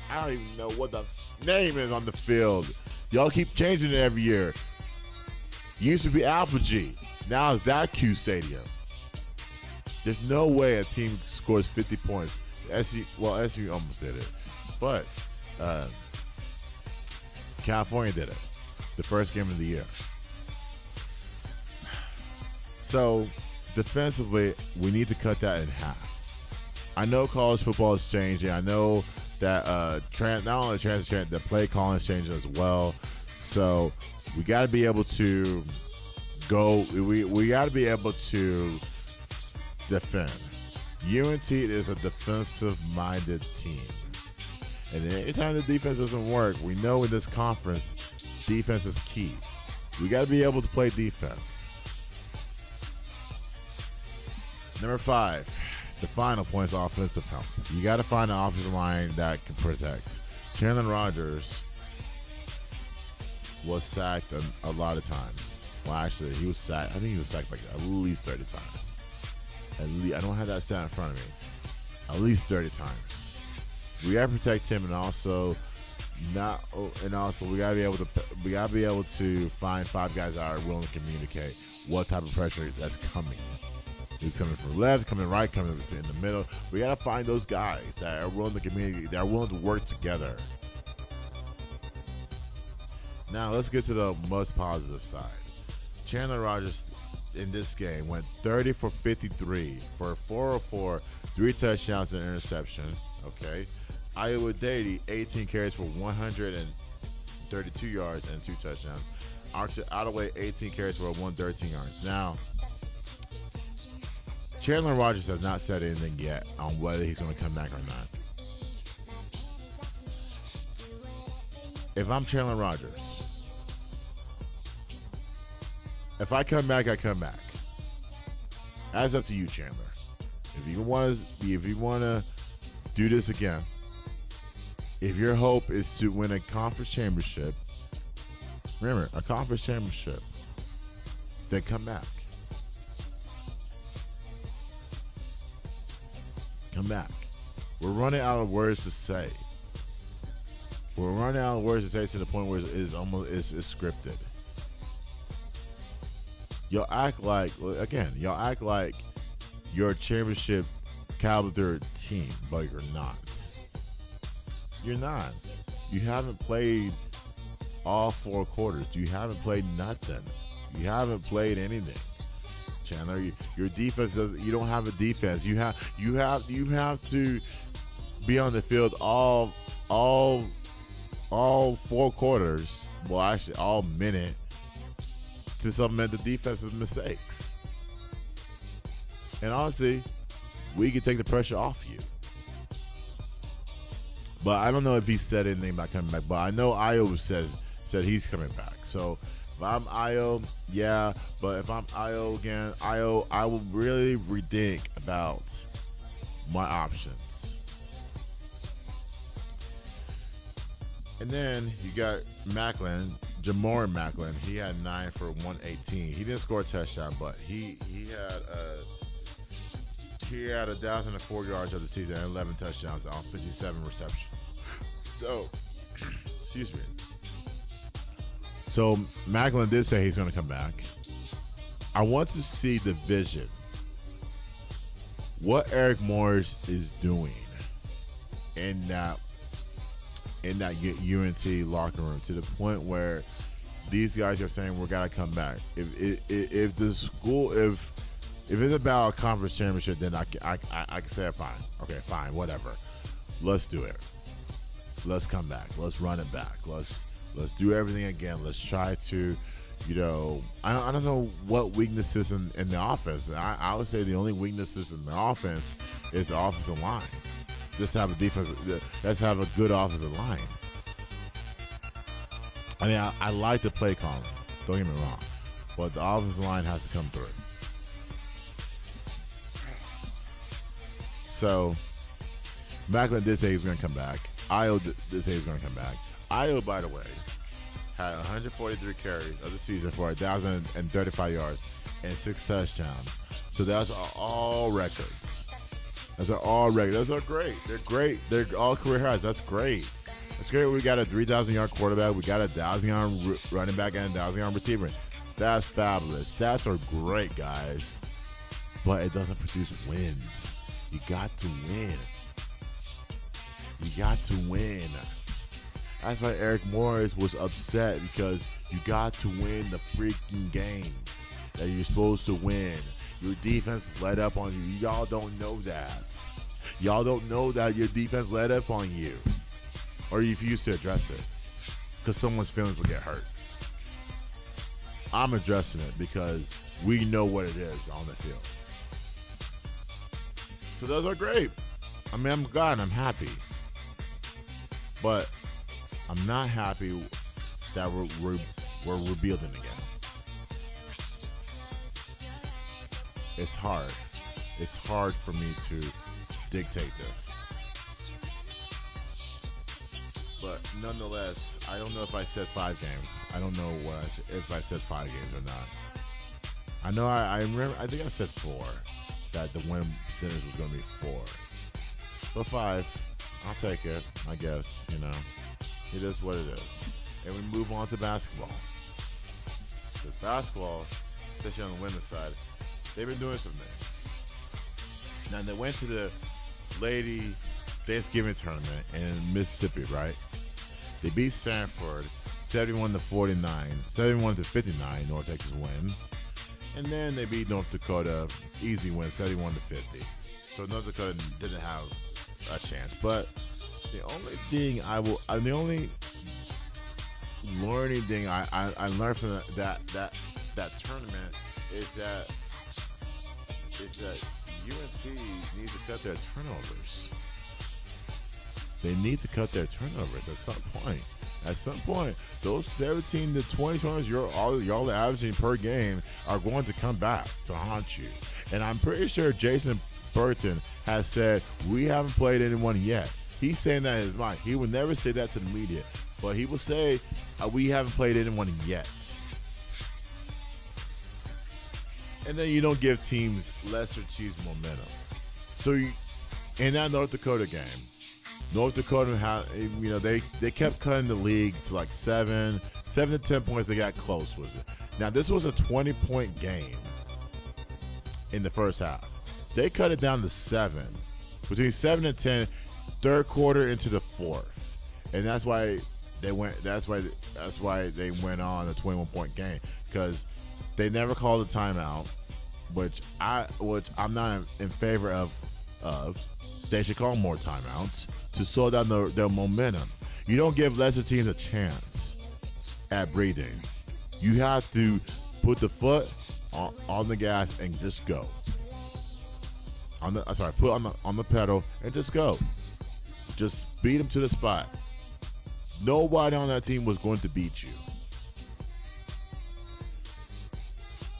I don't even know what the name is on the field. Y'all keep changing it every year. Used to be Apogee. Now it's that Q Stadium. There's no way a team scores 50 points. SU almost did it. But California did it. The first game of the year. So, defensively, we need to cut that in half. I know college football is changing. I know that not only the play calling is changing as well. So, we got to be able to go. We got to be able to defend. UNT is a defensive-minded team. And anytime the defense doesn't work, we know in this conference, defense is key. We got to be able to play defense. Number 5, the final points offensive help. You got to find an offensive line that can protect. Chandler Rogers was sacked a lot of times. Well, actually, he was sacked. I think he was sacked like at least 30 times. I don't have that stat in front of me. At least 30 times. We got to protect him, and also we gotta be able to find 5 guys that are willing to communicate what type of pressure that's coming. He's coming from left, coming right, coming in the middle. We gotta find those guys that are willing to communicate, that are willing to work together. Now let's get to the most positive side. Chandler Rogers in this game went 30 for 53 for 404, 3 touchdowns and interception. Okay. Iowa Dady, 18 carries for 132 yards and 2 touchdowns. Ottaway, 18 carries for 113 yards. Now, Chandler Rogers has not said anything yet on whether he's going to come back or not. If I'm Chandler Rogers, if I come back, I come back. That's up to you, Chandler. If you want to do this again, if your hope is to win a conference championship, remember, a conference championship, then come back. Come back. We're running out of words to say. We're running out of words to say to the point where it's almost scripted. Y'all act like you're a championship caliber team, but you're not. You're not. You haven't played all 4 quarters. You haven't played nothing. You haven't played anything. Chandler, your defense you don't have a defense. You have to be on the field all 4 quarters. Well, actually all minute to supplement the defense's mistakes. And honestly, we can take the pressure off you. But I don't know if he said anything about coming back. But I know Io said he's coming back. So if I'm Io, yeah. But if I'm Io again, I will really rethink about my options. And then you got Macklin, Jamar Macklin. He had 9 for 118. He didn't score a touchdown, but he had 1,004 yards of the season and 11 touchdowns on 57 receptions. So, excuse me. So Macklin did say he's going to come back. I want to see the vision. What Eric Morris is doing in that UNT locker room to the point where these guys are saying we're gotta come back. If the school if it's about a conference championship, then I can say fine. Okay, fine, whatever. Let's do it. Let's come back. Let's run it back. Let's do everything again. Let's try to, I don't know what weaknesses in the offense. I would say the only weaknesses in the offense is the offensive line. Just have a defense. Let's have a good offensive line. I mean, I like the play calling. Don't get me wrong, but the offensive line has to come through. So, Macklin did say he was going to come back. Io did say he was going to come back. Io, by the way, had 143 carries of the season for 1,035 yards and 6 touchdowns. So that's all records. Those are all records. Those are great. They're great. They're all career highs. That's great. It's great. We got a 3,000-yard quarterback. We got a 1,000-yard running back and a 1,000-yard receiver. That's fabulous. Stats are great, guys. But it doesn't produce wins. You got to win. You got to win. That's why Eric Morris was upset, because you got to win the freaking games that you're supposed to win. Your defense let up on you. Y'all don't know that. Y'all don't know that your defense let up on you. Or you refuse to address it because someone's feelings will get hurt. I'm addressing it because we know what it is on the field. So those are great. I mean, I'm glad. I'm happy. But I'm not happy that we're rebuilding again. It's hard. It's hard for me to dictate this. But nonetheless, I don't know if I said 5 games. I don't know if I said 5 games or not. I know I remember. I think I said 4. That the win percentage was going to be 4. But 5, I'll take it. I guess, you know, it is what it is. And we move on to basketball. With basketball, especially on the women's side, they've been doing some things. Now they went to the Lady Thanksgiving tournament in Mississippi, right? They beat Stanford 71-49, 71-59. North Texas wins, and then they beat North Dakota, easy win, 71-50. So North Dakota didn't have a chance. But the only thing the only learning thing I learned from that tournament is that UNT needs to cut their turnovers. They need to cut their turnovers at some point. At some point, those 17 to 20 turnovers y'all are averaging per game are going to come back to haunt you. And I'm pretty sure Jason Burton has said, we haven't played anyone yet. He's saying that in his mind. He would never say that to the media, but he will say, we haven't played anyone yet. And then you don't give lesser teams momentum. So in that North Dakota game, North Dakota had, they kept cutting the league to like 7 to 10 points. They got close, was it? Now this was a 20-point game in the first half. They cut it down to 7, between 7 and 10, third quarter into the fourth, and that's why they went. That's why they went on a 21-point game, because they never called a timeout, which I'm not in favor of. They should call more timeouts to slow down their momentum. You don't give lesser teams a chance at breathing. You have to put the foot on the gas and just go. Put on the pedal and just go. Just beat them to the spot. Nobody on that team was going to beat you.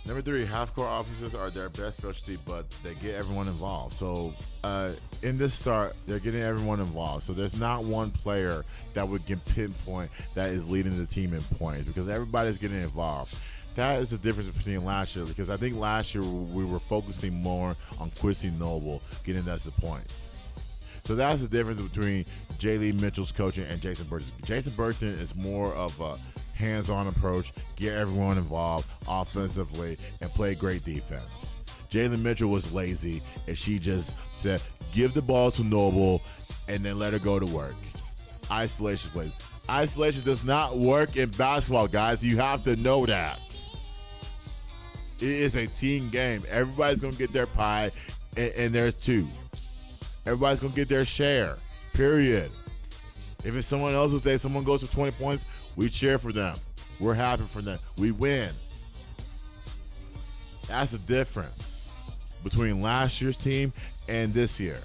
Number 3, half-court offenses are their best specialty, but they get everyone involved. So in this start, they're getting everyone involved. So there's not one player that would get pinpoint that is leading the team in points, because everybody's getting involved. That is the difference between last year, because I think last year we were focusing more on Quincy Noble getting us the points. So that's the difference between J. Lee Mitchell's coaching and Jason Burton. Jason Burton is more of a hands-on approach, get everyone involved offensively, and play great defense. Jalen Mitchell was lazy, and she just said, give the ball to Noble and then let her go to work. Isolation plays. Isolation does not work in basketball, guys. You have to know that. It is a team game. Everybody's going to get their pie, and there's 2. Everybody's going to get their share, period. If it's someone else's day, someone goes for 20 points, we cheer for them. We're happy for them. We win. That's the difference between last year's team and this year.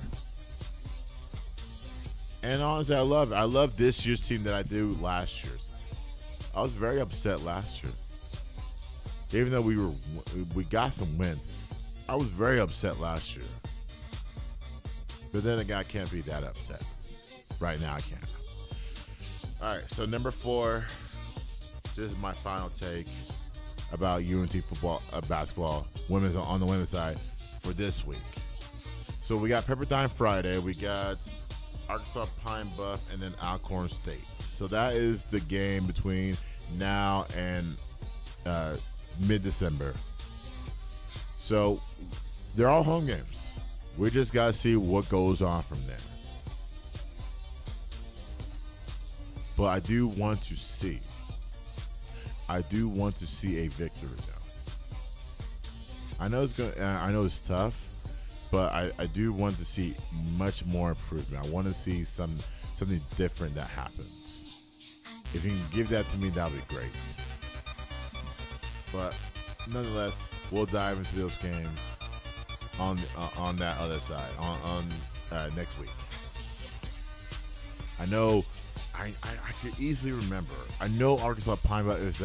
And honestly, I love this year's team that I do last year's. I was very upset last year. Even though we got some wins, I was very upset last year. But then again, I can't be that upset. Right now, I can't. All right, so number 4, this is my final take about UNT football, basketball, on the women's side for this week. So we got Pepperdine Friday. We got Arkansas Pine Bluff, and then Alcorn State. So that is the game between now and mid-December. So they're all home games. We just got to see what goes on from there. But I do want to see a victory though. I know it's tough, but I do want to see much more improvement. I want to see something different that happens. If you can give that to me, that would be great. But nonetheless, we'll dive into those games on that other side on next week. I know. I could easily remember. I know Arkansas Pine Bluff is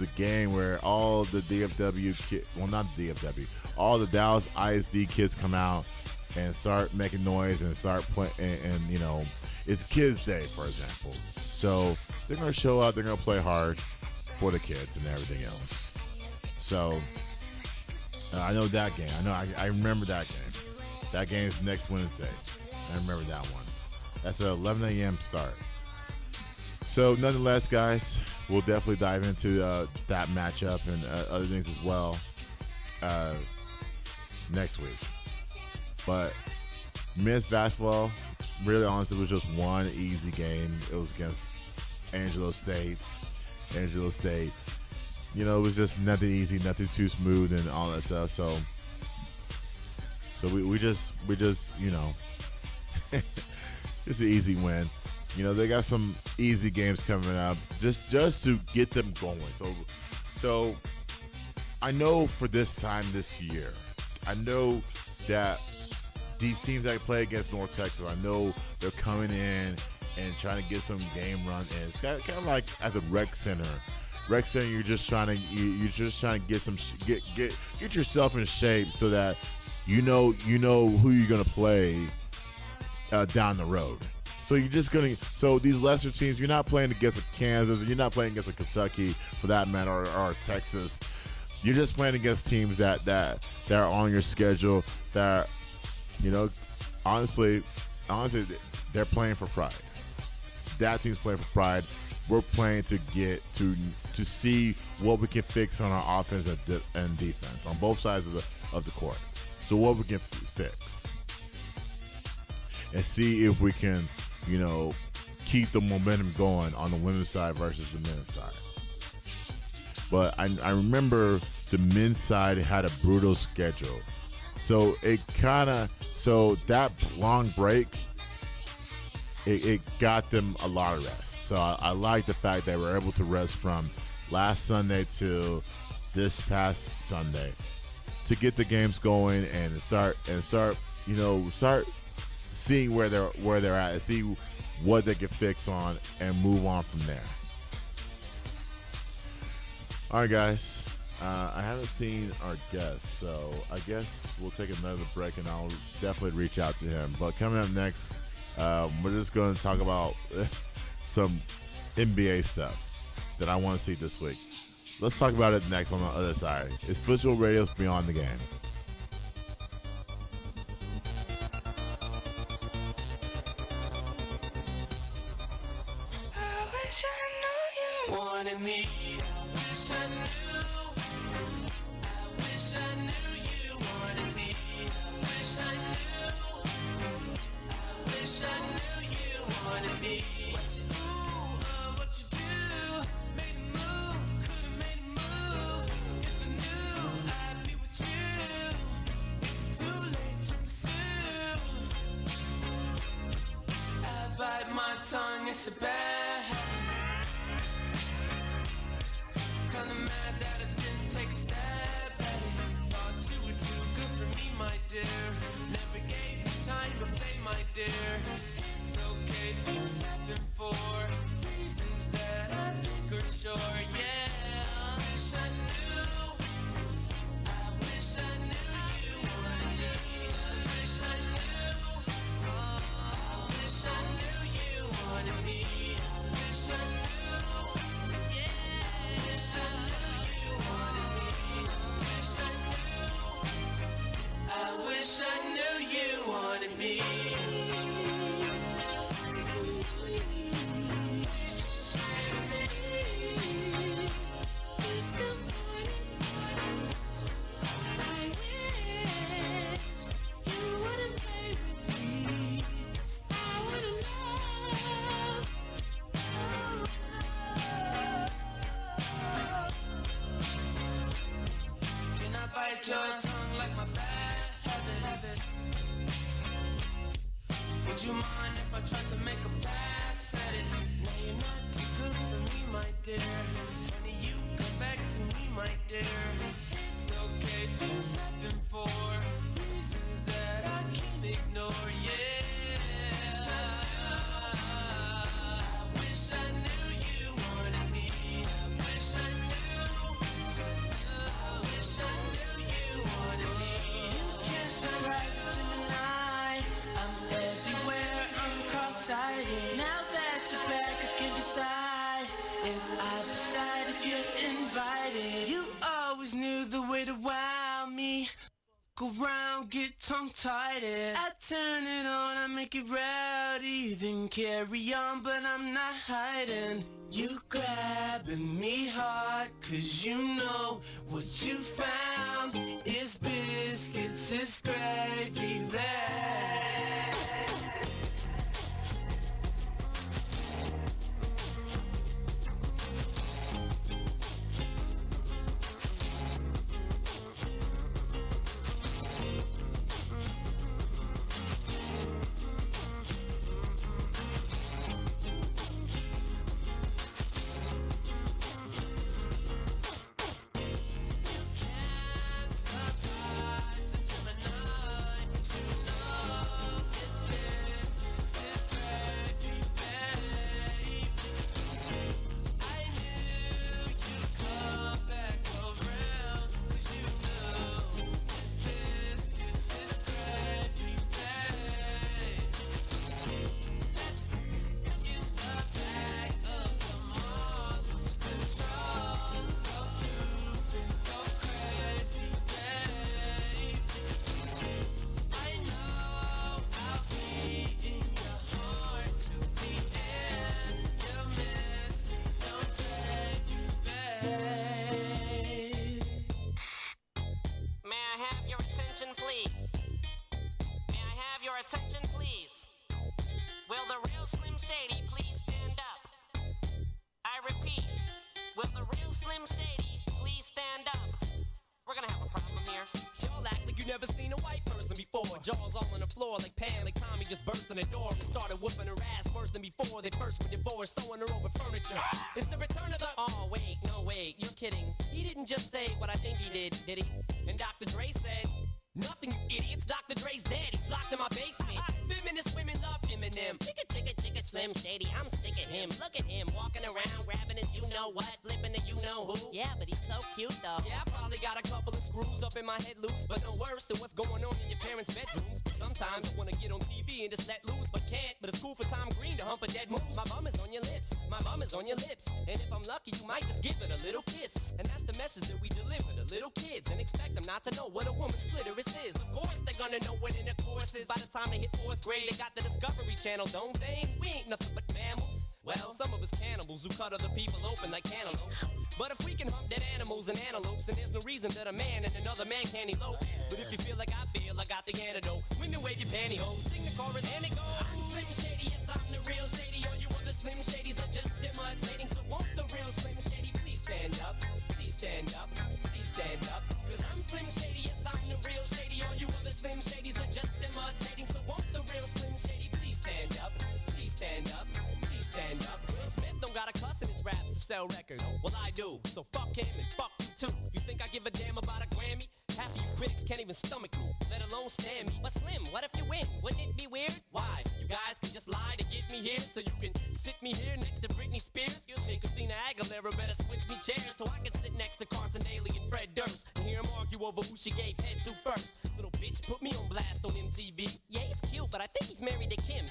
a game where all the DFW kids, well, not DFW, all the Dallas ISD kids come out and start making noise and start playing. And you know, it's Kids Day, for example. So they're gonna show up. They're gonna play hard for the kids and everything else. So I know that game. I remember that game. That game is next Wednesday. I remember that one. That's an 11 a.m. start. So, nonetheless, guys, we'll definitely dive into that matchup and other things as well next week. But men's basketball, really honestly, was just one easy game. It was against Angelo State. You know, it was just nothing easy, nothing too smooth, and all that stuff. So we just you know, it's an easy win. You know, they got some easy games coming up just to get them going. So I know for this time this year, I know that these teams that play against North Texas, I know they're coming in and trying to get some game run in. It's kind of like at the rec center. Rec center, you're just trying to get some get yourself in shape so that you know who you're gonna play down the road. So you're just so these lesser teams, you're not playing against a Kansas, or you're not playing against a Kentucky for that matter, or Texas. You're just playing against teams that are on your schedule that, you know, honestly, they're playing for pride. That team's playing for pride. We're playing to get to see what we can fix on our offense and defense on both sides of the court. So what we can fix and see if we can, you know, keep the momentum going on the women's side versus the men's side. But I remember the men's side had a brutal schedule. So that long break, it got them a lot of rest. So I like the fact that we're able to rest from last Sunday to this past Sunday to get the games going and start seeing where they're at and see what they can fix on and move on from there. All right, guys. I haven't seen our guest, so I guess we'll take another break and I'll definitely reach out to him. But coming up next, we're just going to talk about some NBA stuff that I want to see this week. Let's talk about it next on the other side. It's Fishbowl Radio's Beyond the Game. Me. I wish I knew. I wish I knew you wanted me. I wish I knew. I wish I knew you wanted me. What you do, what you do. Made a move, could've made a move. If I knew I'd be with you. It's too late to pursue. I bite my tongue, it's a bad. Kinda mad that I didn't take a stab at it. Thought you were too good for me, my dear. Never gave you time to play, my dear. It's okay, things happen for reasons that I think are sure. Yeah, I wish I knew. I wish I knew you wanted me. I wish I knew. I wish I knew you wanted me. I wish I knew. I wish I knew you wanted me. bite your tongue like my bad habit. Would you mind if I tried to make a pass at it? Now you're not too good for me, my dear. Funny you come back to me, my dear. It's okay, things happen for reasons that I can't ignore, yeah. I wish I knew you wanted me. I wish I knew. I wish I knew you wanted me. You can't surprise Gemini. I'm everywhere, I'm cross-sighted. Now that you're back, I can decide if I decide if you're invited. You always knew the way to wow me. Go round, get tongue-tied. I turn it on, I make it rowdy. Then carry on, but I'm not hiding. You grabbing me hard, cause you know what you found is biscuits, is gravy, red. Jaws all on the floor like Pam, like Tommy just burst in the door and started whooping her ass worse than before. They first were divorced, sewing her over furniture. It's the return of the... Oh, wait, no, wait, you're kidding. He didn't just say what I think he did he? And Dr. Dre said... Nothing, you idiots. Dr. Dre's dead. He's locked in my basement. Feminist women love Eminem. Chicka, chicka, chicka, Slim Shady. I'm sick of him. Look at him walking around, grabbing his you-know-what, flipping the you-know-who. Yeah, but he's so cute, though. Yeah, I probably got a couple of screws up in my head loose, but no worse than what's going on in your parents' bedrooms. Sometimes I wanna get on TV and just let loose, but can't. But it's cool for Tom Green to hump a dead moose. My bum is on your lips. My bum is on your lips. And if I'm lucky, you might just give it a little kiss. And that's the message that we deliver to little kids and expect them not to know what a woman's clitoris is. Of course they're gonna know what intercourse is. By the time they hit 4th grade, they got the Discovery Channel, don't they? We ain't nothing but mammals. Well, some of us cannibals who cut other people open like cantaloupes. But if we can hump dead animals and antelopes, then there's no reason that a man and another man can't elope. But if you feel like I feel, I got the antidote. Women wave your pantyhose, sing the chorus and it goes. I'm Slim Shady, yes I'm the real Shady. All you other Slim Shadys are just imitating. So won't the real Slim Shady please stand up? Please stand up, please stand up. Cause I'm Slim Shady, yes I'm the real Shady. All you other Slim Shadys are just imitating. So won't the real Slim Shady please stand up? Please stand up, please stand up. Will Smith don't got a cuss in his raps to sell records. Well I do, so fuck him and fuck you too. You think I give a damn about a Grammy? Half of you critics can't even stomach me, let alone stand me. But Slim, what if you win? Wouldn't it be weird? Why? You guys can just lie to get me here, so you can sit me here next to Britney Spears. You'll say Christina Aguilera better switch me chairs, so I can sit next to Carson Daly and Fred Durst and hear them argue over who she gave head to first. Little bitch put me on blast on MTV. Yeah, he's cute, but I think he's married to Kim.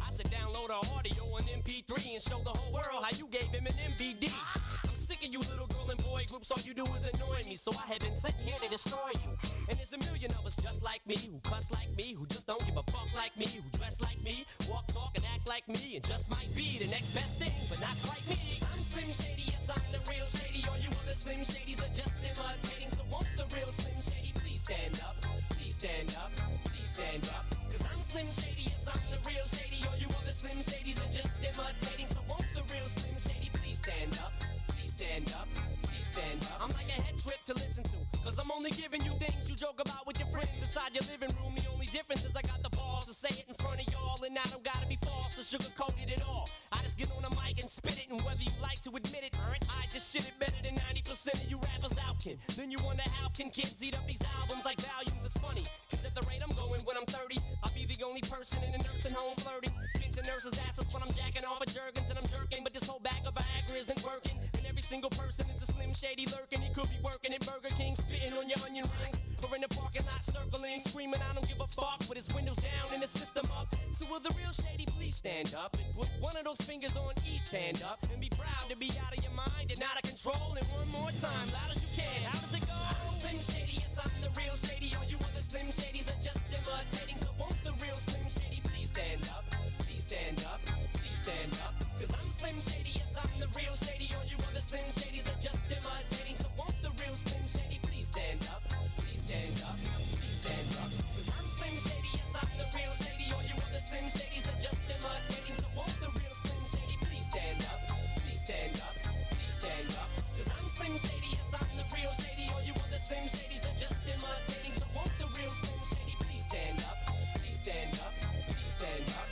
I should download her audio on MP3 and show the whole world how you gave him an MVD. I'm sick of you little girl and boy groups, all you do is annoy me, so I have been sitting here to destroy you. And there's a million of us just like me, who cuss like me, who just don't give a fuck like me, who dress like me, walk, talk, and act like me, and just might be the next best thing, but not quite me. I'm Slim Shady, yes I'm the real Shady. All you other Slim Shadys are just imitating, so won't the real Slim Shady please stand up? Please stand up, please stand up. Cause I'm Slim Shady, yes I'm the real Shady. All you other Slim Shadys are just imitating, so won't the real Slim Shady please stand up? Please stand up, please stand up. I'm like a head trip to listen to, cause I'm only giving you things you joke about with your friends inside your living room. The only difference is I got the balls to say it in front of y'all, and I don't gotta be false or sugarcoated at all. I just get on the mic and spit it, and whether you like to admit it, I just shit it better than 90% of you rappers out, kid. Then you wonder how can kids eat up these albums like volumes? It's funny, cause at the rate I'm going when I'm 30, I'll be the only person in a nursing home flirting. Pinching nurses' asses when I'm jacking off of Jergens and I'm jerking, but this whole bag of Viagra isn't working. And every single person is a Slim Shady lurking. He could be working at Burger King, spitting on your onion rings, or in the parking lot circling, screaming I don't give a fuck, with his windows down and his system up. So will the real Shady please stand up and put one of those fingers on each hand up and be proud to be out of your mind and out of control. And one more time, loud as you can, how does it go? Slim Shady, yes I'm the real Shady. All you other Slim Shadys are just imitating. So won't the real Slim Shady please stand up? Please stand up, please stand up. Cause I'm Slim Shady, yes I'm the real Shady. All you other Slim Shadys are just imitating. So won't the real Slim Shady please stand up? Please stand up, please stand up. Cause I'm Slim Shady, yes I'm the real Shady. All you other Slim Shadys are just imitating. So won't the real Slim Shady please stand up? Please stand up, please stand up. Cause I'm Slim Shady, yes I'm the real Shady. All you other Slim Shadys are just imitating. So won't the real Slim Shady please stand up? Please stand up, please stand up.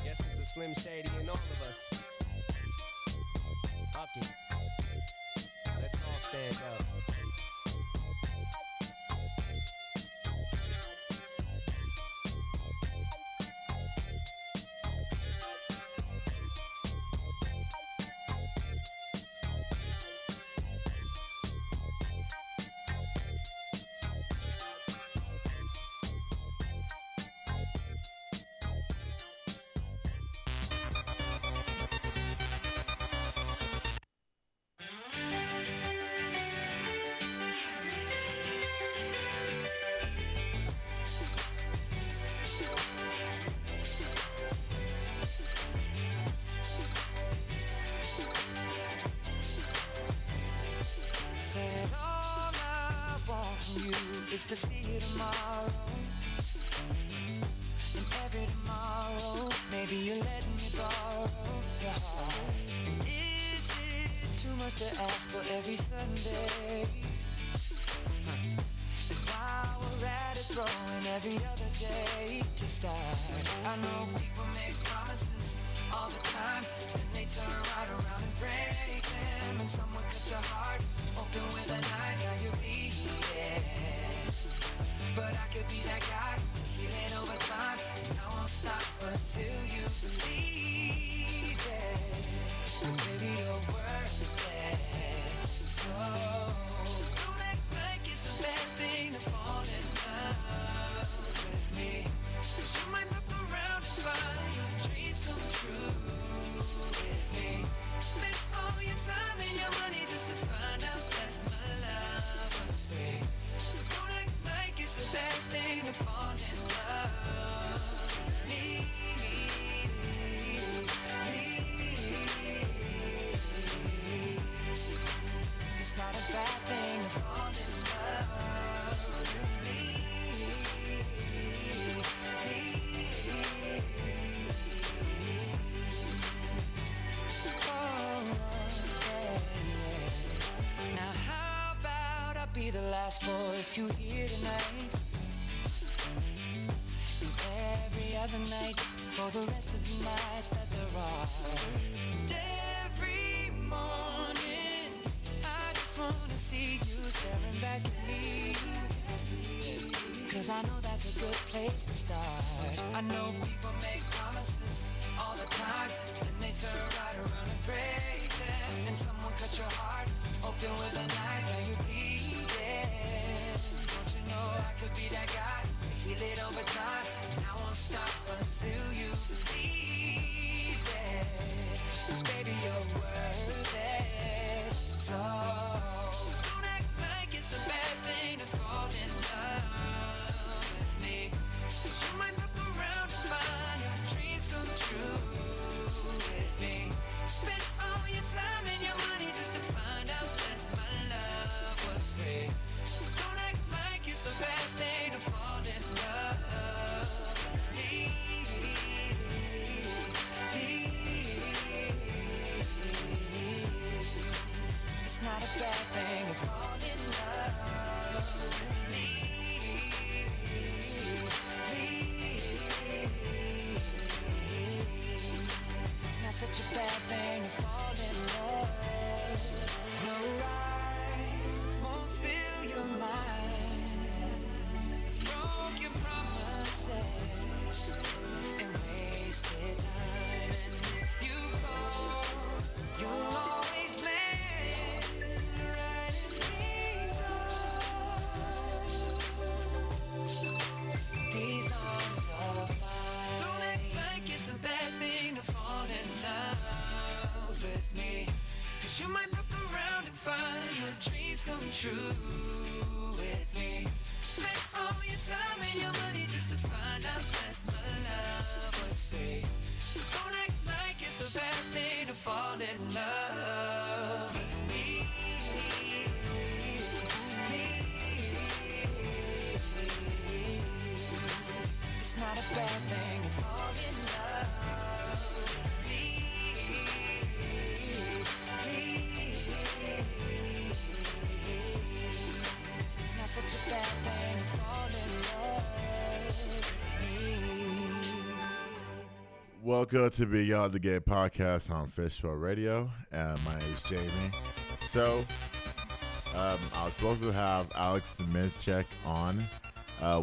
Guess it's a Slim Shady in all of us. Okay, let's all stand up. Said all I want from you is to see you tomorrow. And every tomorrow, maybe you're letting me borrow your heart. Is it too much to ask for every Sunday? And while we're at it, throwing every other day to start. I know people make promises all the time, then they turn right around and break them. And someone cut your heart open with a knife, now you're bleeding. But I could be that guy to heal it over time, and I won't stop until you believe it. Cause baby you're worth it. So don't act like it's a bad thing to fall in love with me. Cause you might look around and find your dreams come true with me. Spend all your time and your money just to find out that my love was free. So don't act like it's a bad thing to fall in love with me. It's not a bad thing to fall in love with me. Now how about I be the last voice you hear tonight, and every other night for the rest of the nights that there are. And every morning I just wanna see you staring back at me, cause I know that's a good place to start. I know people make promises all the time, then they turn right around and break them. And someone cut your heart open with a knife, now you bleeding. Don't you know I could be that guy to heal it over time, and I won't stop until you believe it. Cause baby you're worth it. So don't act like it's a bad thing to fall in love with me. Cause you might look around and find your dreams come true with me. Spend all your time and your money just to find out that my love was free. So don't act like it's a bad thing to fall in love with me. bad thing to fall in love. No, I won't fill your mind. Broken promises and wasted time. And if you fall, you'll always land right in these arms of mine. Don't act like it's a bad thing to fall in love with me. 'Cause you might look around and find your dreams come true with me. Spend all your time and your money just to find out that my love was free. So don't act like it's a bad thing to fall in love with me. It's not a bad thing to fall in love with me. Not such a bad thing to fall in love with me. Welcome to Beyond the Game podcast on Fishbowl Radio. My name is Jamie. So, I was supposed to have Alex Demczak on.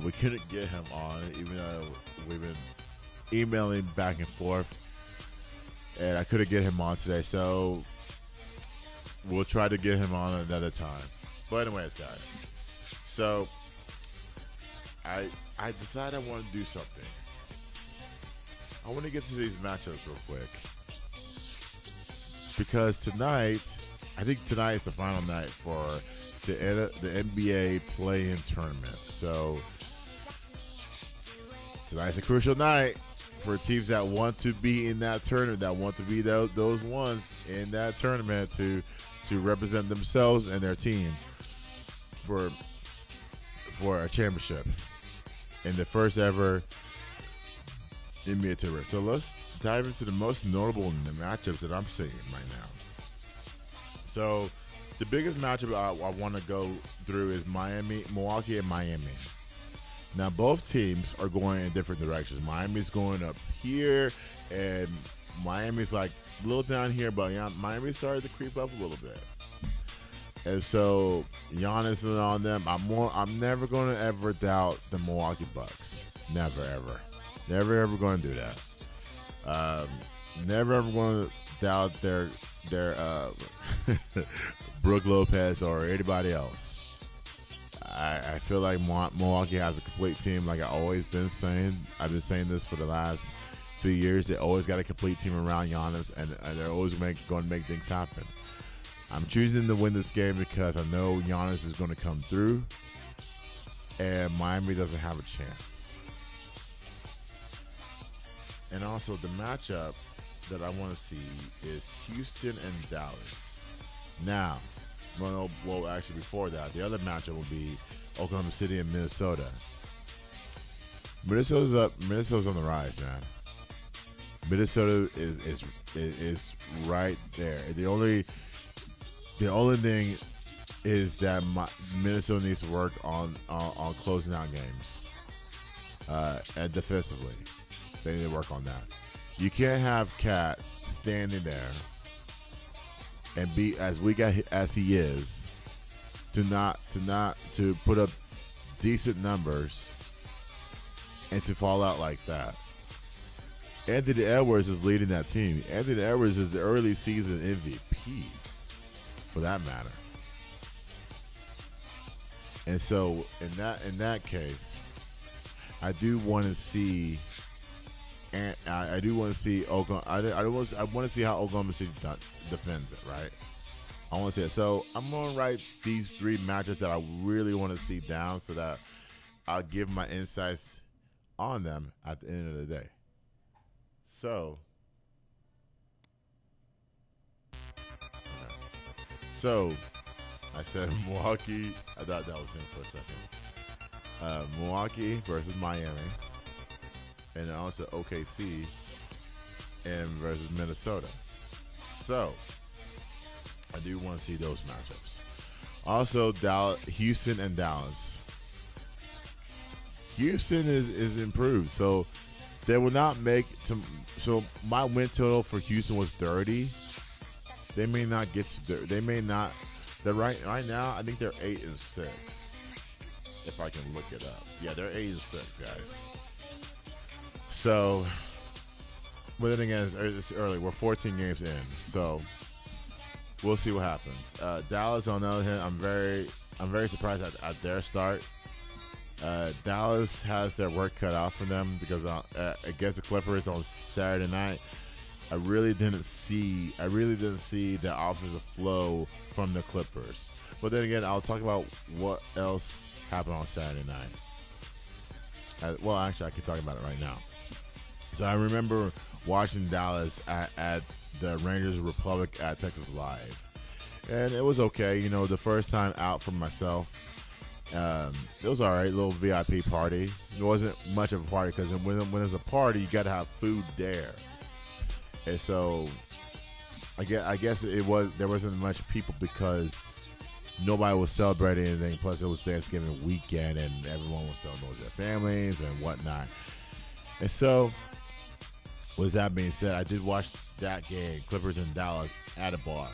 We couldn't get him on, even though we've been emailing back and forth, and I couldn't get him on today. So, we'll try to get him on another time. But anyways, guys. So, I decided I want to do something. I want to get to these matchups real quick. Because tonight, I think tonight is the final night for the NBA play-in tournament. So, tonight's a crucial night for teams that want to be in that tournament, that want to be those ones in that tournament to represent themselves and their team for a championship in the first ever NBA tournament. So let's dive into the most notable matchups that I'm seeing right now. So the biggest matchup I want to go through is Milwaukee and Miami. Now both teams are going in different directions. Miami's going up here, and Miami's like a little down here, but Miami started to creep up a little bit. And so Giannis is on them. I'm never going to ever doubt the Milwaukee Bucks. Never ever. Never ever going to do that. Never ever going to doubt their Brook Lopez or anybody else. I feel like Milwaukee has a complete team, like I've always been saying. I've been saying this for the last few years. They always got a complete team around Giannis, and they're always going to make things happen. I'm choosing to win this game because I know Giannis is going to come through, and Miami doesn't have a chance. And also the matchup that I want to see is Houston and Dallas. Now, well, actually before that, the other matchup will be Oklahoma City and Minnesota. Minnesota's on the rise, man. Minnesota is right there. The only thing is that Minnesota needs to work on closing out games and defensively. They need to work on that. You can't have Cat standing there and be as weak as he is to put up decent numbers and to fall out like that. Anthony Edwards is leading that team. Anthony Edwards is the early season MVP, for that matter. And so in that case, I do want to see. And I do want to see Oklahoma. I want to see how Oklahoma City defends it, right? I want to see it. So I'm gonna write these three matches that I really want to see down, so that I'll give my insights on them at the end of the day. So, okay. So I said Milwaukee. I thought that was him for a second. Milwaukee versus Miami. And also OKC and versus Minnesota. So, I do want to see those matchups. Also, Houston and Dallas. Houston is improved. So, They will not make to. So my win total for Houston was 30. They may not get to. They may not. They're right now. I think they're 8-6. If I can look it up. Yeah, they're 8-6, guys. So, but then again, it's early. We're 14 games in, so we'll see what happens. Dallas, on the other hand, I'm very surprised at their start. Dallas has their work cut out for them because against the Clippers on Saturday night, I really didn't see the offensive flow from the Clippers. But then again, I'll talk about what else happened on Saturday night. Well, actually, I can talk about it right now. So I remember watching Dallas at the Rangers Republic at Texas Live, and it was okay. You know, the first time out for myself, it was all right. Little VIP party. It wasn't much of a party because when there's a party, you got to have food there. And so, I guess there wasn't much people because nobody was celebrating anything. Plus, it was Thanksgiving weekend, and everyone was celebrating with their families and whatnot. And so, with that being said, I did watch that game, Clippers in Dallas, at a bar,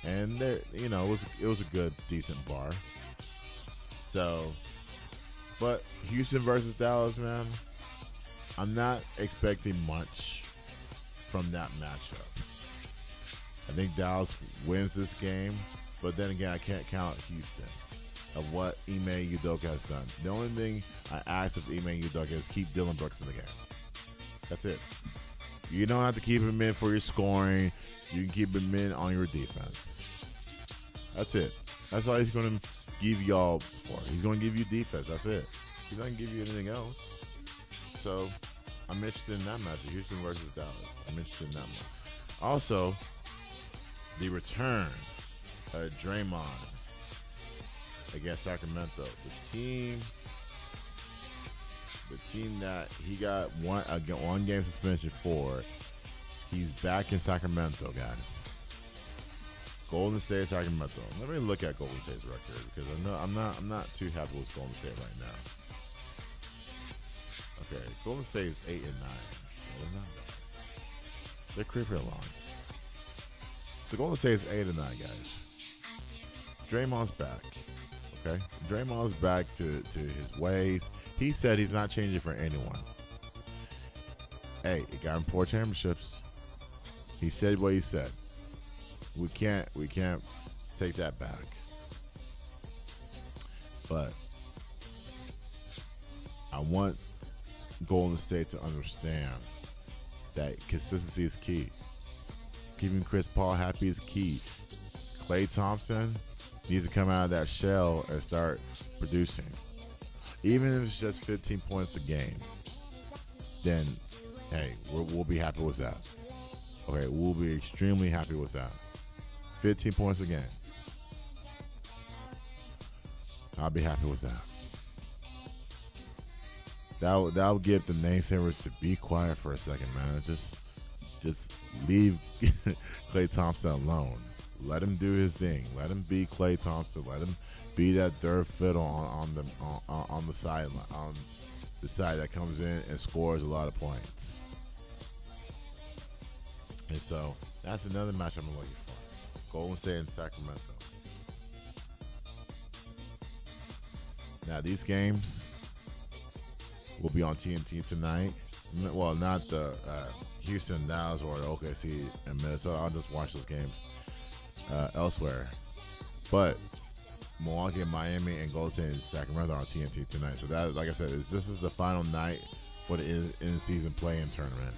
and there, you know, it was a good, decent bar. So, but Houston versus Dallas, man, I'm not expecting much from that matchup. I think Dallas wins this game, but then again, I can't count Houston of what Ime Udoka has done. The only thing I ask of Ime Udoka is keep Dylan Brooks in the game. That's it. You don't have to keep him in for your scoring. You can keep him in on your defense. That's it. That's all he's going to give y'all for. He's going to give you defense. That's it. He's not going to give you anything else. So, I'm interested in that match. Houston versus Dallas. I'm interested in that one. Also, the return of Draymond against Sacramento. The team that he got one game suspension for, he's back in Sacramento, guys. Golden State, Sacramento. Let me look at Golden State's record because I'm not too happy with Golden State right now. Okay, Golden State is 8-9. They're not bad. They're creeping along. So Golden State is 8-9, guys. Draymond's back. Okay, Draymond's back to his ways. He said he's not changing for anyone. Hey, it got him 4 championships. He said what he said. We can't take that back. But I want Golden State to understand that consistency is key. Keeping Chris Paul happy is key. Klay Thompson needs to come out of that shell and start producing. Even if it's just 15 points a game, then, hey, we'll be happy with that. Okay, we'll be extremely happy with that. 15 points a game. I'll be happy with that. That'll get the namesayers to be quiet for a second, man. Just leave Klay Thompson alone. Let him do his thing. Let him be Klay Thompson. Let him be that third fiddle on the sideline, on the side that comes in and scores a lot of points. And so that's another match I'm looking for. Golden State and Sacramento. Now these games will be on TNT tonight. Well, not the Houston, Dallas, or the OKC and Minnesota. I'll just watch those games elsewhere. But Milwaukee and Miami and Golden State and Sacramento are on TNT tonight. So that, like I said, this is the final night for the in-season play-in tournament.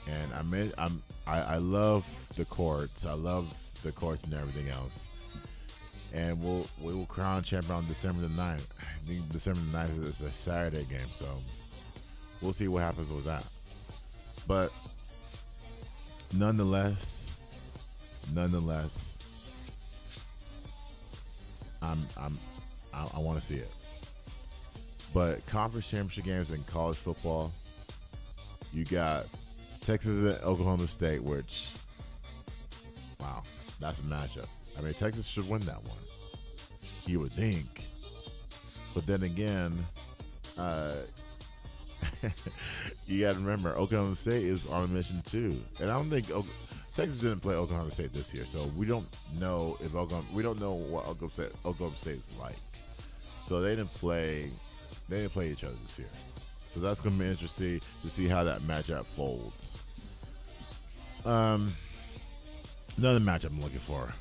And I love the courts. I love the courts and everything else. And we will crown champion on December the 9th. I think December the 9th is a Saturday game, so we'll see what happens with that. But nonetheless, I want to see it. But conference championship games in college football, you got Texas and Oklahoma State, which, wow, that's a matchup. I mean, Texas should win that one, you would think. But then again, you got to remember, Oklahoma State is on a mission too, and I don't think Texas didn't play Oklahoma State this year, so we don't know if we don't know what Oklahoma State is like. So they didn't play each other this year. So that's gonna be interesting to see how that matchup folds. Another matchup I'm looking for: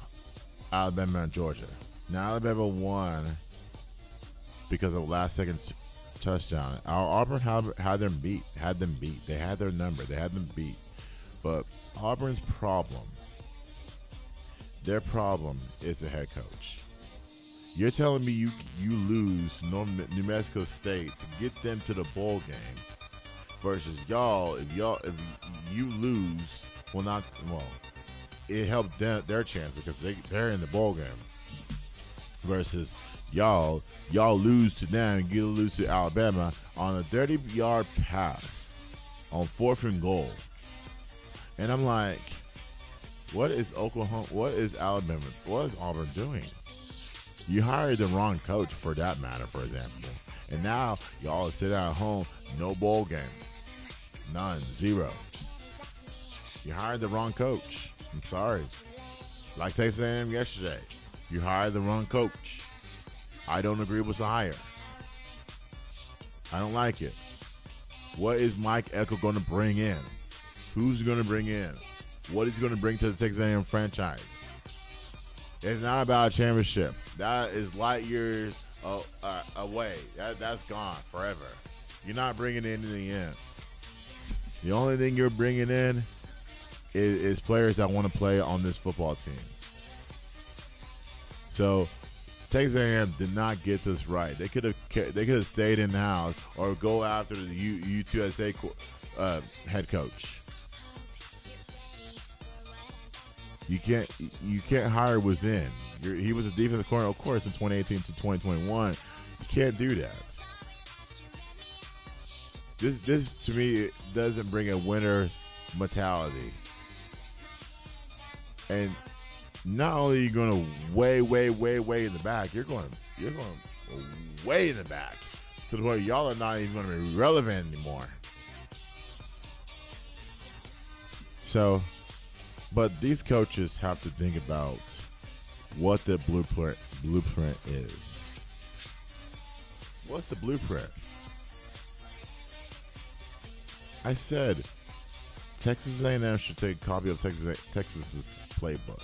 Alabama and Georgia. Now Alabama won because of a last-second touchdown. Auburn had them beat. They had their number. They had them beat. But Auburn's problem, their problem is the head coach. You're telling me you lose New Mexico State to get them to the bowl game versus y'all. If you lose, it helped their chances because they're in the bowl game. Versus y'all lose to them, you lose to Alabama on a 30-yard pass on 4th and goal. And I'm like, what is Oklahoma? What is Alabama? What is Auburn doing? You hired the wrong coach for that matter, for example. And now y'all sit at home, no bowl game. None. Zero. You hired the wrong coach. I'm sorry. Like Texas A&M yesterday. You hired the wrong coach. I don't agree with the hire. I don't like it. What is Mike Echo going to bring in? Who's going to bring in? What is he going to bring to the Texas A&M franchise? It's not about a championship. That is light years away. That's gone forever. You're not bringing it in the end. The only thing you're bringing in is players that want to play on this football team. So Texas A&M did not get this right. They could have stayed in the house or go after the UTSA head coach. You can't hire within. He was a defensive coordinator, of course, in 2018 to 2021. You can't do that. This to me doesn't bring a winner's mentality. And not only are you going to way in the back, you're going way in the back to the point y'all are not even going to be relevant anymore. So, but these coaches have to think about what the blueprint is. What's the blueprint? I said Texas A&M should take a copy of Texas's playbook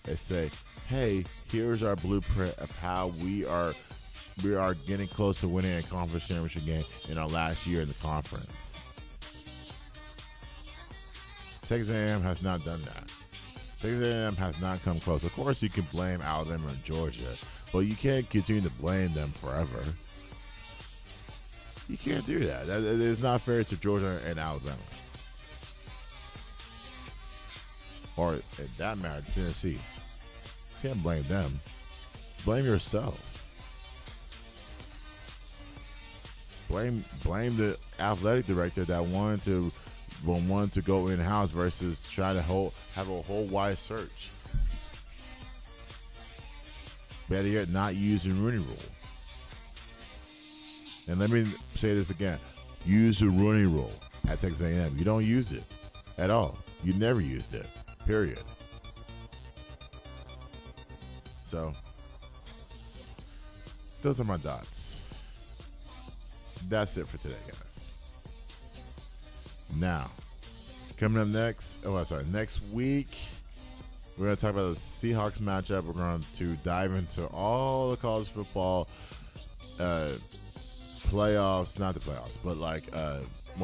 and say, hey, here's our blueprint of how we are getting close to winning a conference championship game in our last year in the conference. Texas A&M has not done that. Texas A&M has not come close. Of course, you can blame Alabama and Georgia, but you can't continue to blame them forever. You can't do that. That is not fair to Georgia and Alabama. Or, in that matter, Tennessee. You can't blame them. Blame yourself. Blame the athletic director that wanted to go in-house versus try to have a whole wide search. Better yet, not use the Rooney Rule. And let me say this again. Use the Rooney Rule at Texas A&M. You don't use it at all. You never used it. Period. So, those are my thoughts. That's it for today, guys. Now, coming up next, next week, we're going to talk about the Seahawks matchup. We're going to dive into all the college football playoffs, not the playoffs, but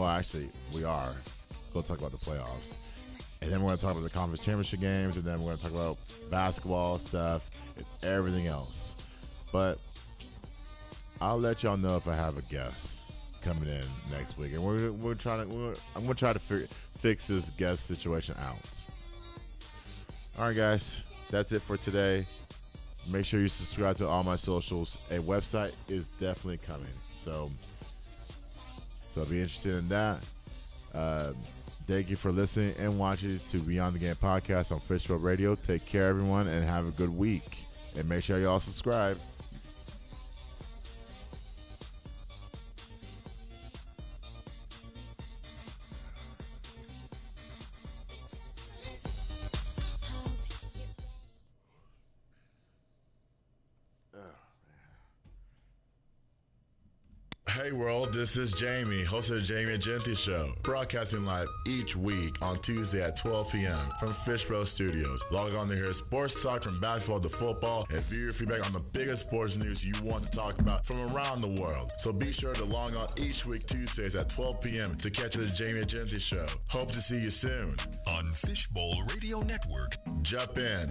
actually, we are going to talk about the playoffs. And then we're going to talk about the conference championship games, and then we're going to talk about basketball stuff and everything else. But I'll let y'all know if I have a guest coming in next week, and I'm going to try to fix this guest situation out. All right, guys, that's it for today. Make sure you subscribe to all my socials. A website is definitely coming, so be interested in that. Thank you for listening and watching to Beyond the Game podcast on Fishbowl Radio. Take care, everyone, and have a good week. And make sure y'all subscribe. Hey world, this is Jamie, host of the Jamieegenti Show, broadcasting live each week on Tuesday at 12 p.m. from Fishbowl Studios. Log on to hear sports talk from basketball to football and view your feedback on the biggest sports news you want to talk about from around the world. So be sure to log on each week Tuesdays at 12 p.m. to catch the Jamieegenti Show. Hope to see you soon on Fishbowl Radio Network. Jump in.